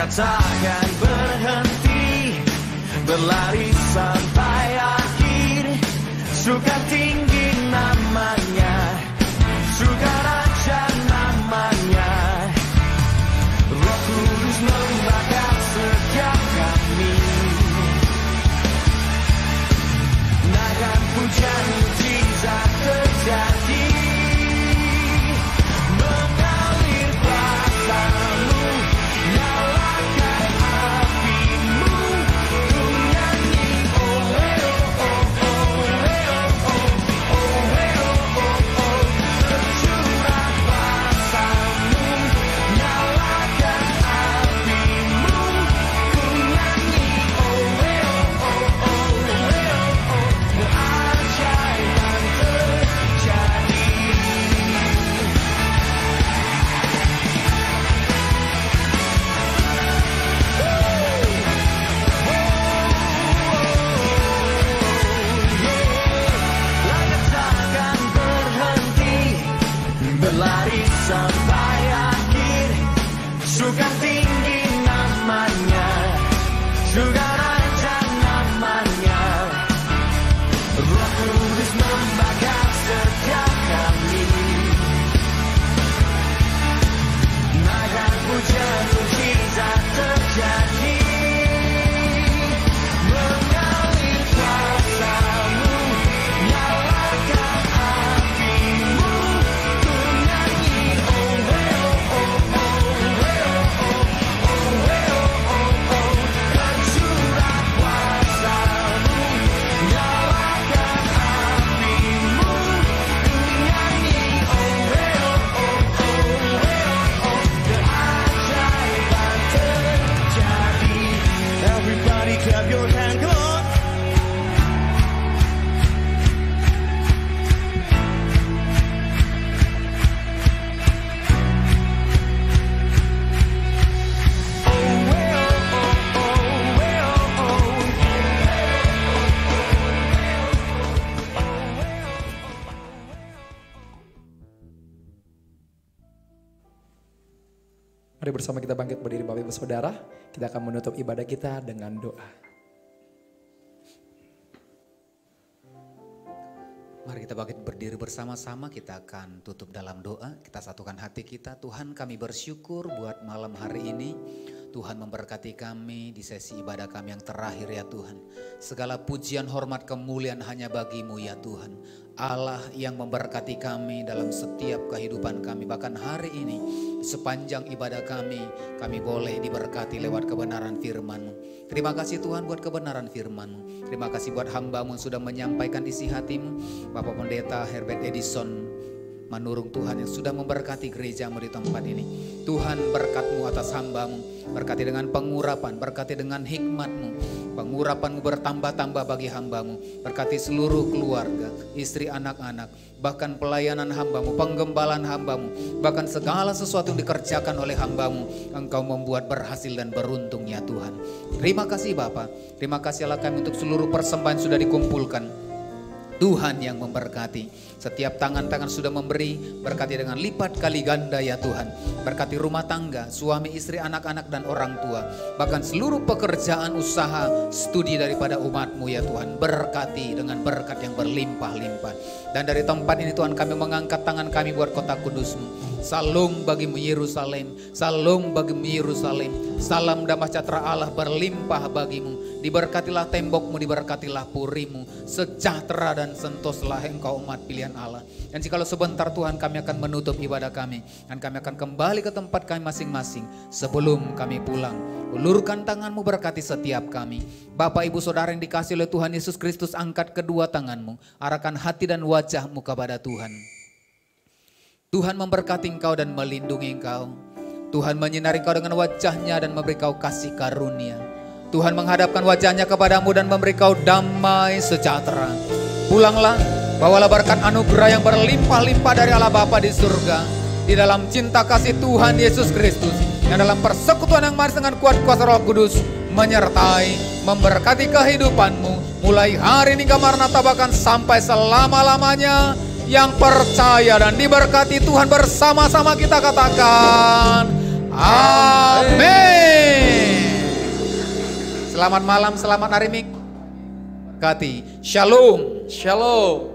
Langkah takkan berhenti, berlari sampai akhir. Surga tinggi namanya, surga raja namanya. Roh Kudus membakar setiap kami. Naga pujian mujizat terjadi. Mengalir kuasa-Mu, nyalakan api-Mu. Ku nyanyi oh eh oh oh oh eh oh oh oh eh oh oh oh. Tercurah kuasa-Mu, nyalakan api-Mu. Ku nyanyi oh eh oh oh oh eh oh oh. Keajaiban terjadi. Langkah takkan berhenti, berlari sampai akhir. Surga tinggi namanya, surga raja namanya. Roh Kudus membakar setiap kami. Naga pujian mujizat terjadi. Mengalir kuasa-Mu, nyalakan api-Mu. Ku nyanyi oh eh oh oh oh eh oh oh oh eh oh oh oh. Tercurah kuasa-Mu, nyalakan api-Mu. Ku nyanyi oh eh oh oh oh eh oh oh. Keajaiban terjadi. Everybody clap your hand, come on. Mari bersama kita bangkit berdiri Bapak Ibu Saudara. Kita akan menutup ibadah kita dengan doa. Mari kita bangkit berdiri bersama-sama, kita akan tutup dalam doa. Kita satukan hati kita. Tuhan, kami bersyukur buat malam hari ini. Tuhan memberkati kami di sesi ibadah kami yang terakhir ya Tuhan. Segala pujian, hormat, kemuliaan hanya bagi-Mu ya Tuhan. Allah yang memberkati kami dalam setiap kehidupan kami. Bahkan hari ini sepanjang ibadah kami boleh diberkati lewat kebenaran firman-Mu. Terima kasih Tuhan buat kebenaran firman-Mu. Terima kasih buat hamba-Mu yang sudah menyampaikan isi hati-Mu. Bapak Pendeta Herbert Edison Manurung Tuhan yang sudah memberkati gereja-Mu di tempat ini. Tuhan berkat-Mu atas hamba-Mu. Berkati dengan pengurapan, berkati dengan hikmat-Mu. Pengurapan-Mu bertambah-tambah bagi hamba-Mu. Berkati seluruh keluarga, istri, anak-anak, bahkan pelayanan hamba-Mu, penggembalaan hamba-Mu, bahkan segala sesuatu yang dikerjakan oleh hamba-Mu, Engkau membuat berhasil dan beruntung ya Tuhan. Terima kasih Bapa, terima kasih Allah kami untuk seluruh persembahan sudah dikumpulkan. Tuhan yang memberkati. Setiap tangan-tangan sudah memberi, berkati dengan lipat kali ganda ya Tuhan. Berkati rumah tangga, suami, istri, anak-anak dan orang tua. Bahkan seluruh pekerjaan, usaha, studi daripada umat-Mu ya Tuhan. Berkati dengan berkat yang berlimpah-limpah. Dan dari tempat ini Tuhan kami mengangkat tangan kami buat kota kudus-Mu. Salam bagi-Mu Yerusalem, salam bagi-Mu Yerusalem. Salam damai sejahtera Allah berlimpah bagi-Mu. Diberkatilah tembok-Mu, diberkatilah puri-Mu. Sejahtera dan sentoslah Engkau umat pilihan Allah. Dan jikalau sebentar Tuhan kami akan menutup ibadah kami, dan kami akan kembali ke tempat kami masing-masing. Sebelum kami pulang, ulurkan tangan-Mu berkati setiap kami. Bapak Ibu Saudara yang dikasihi oleh Tuhan Yesus Kristus, angkat kedua tangan-Mu, arahkan hati dan wajah-Mu kepada Tuhan. Tuhan memberkati engkau dan melindungi engkau. Tuhan menyinari engkau dengan wajah-Nya dan memberi kau kasih karunia. Tuhan menghadapkan wajah-Nya kepadamu dan memberi kau damai sejahtera. Pulanglah, bawalah berkat anugerah yang berlimpah-limpah dari Allah Bapa di surga, di dalam cinta kasih Tuhan Yesus Kristus, yang dalam persekutuan yang manis dengan kuat kuasa Roh Kudus, menyertai, memberkati kehidupanmu, mulai hari ini Maranatha bahkan sampai selama-lamanya. Yang percaya dan diberkati Tuhan bersama-sama kita katakan Amin. Selamat malam, selamat hari Minggu. Berkati. Shalom. Shalom.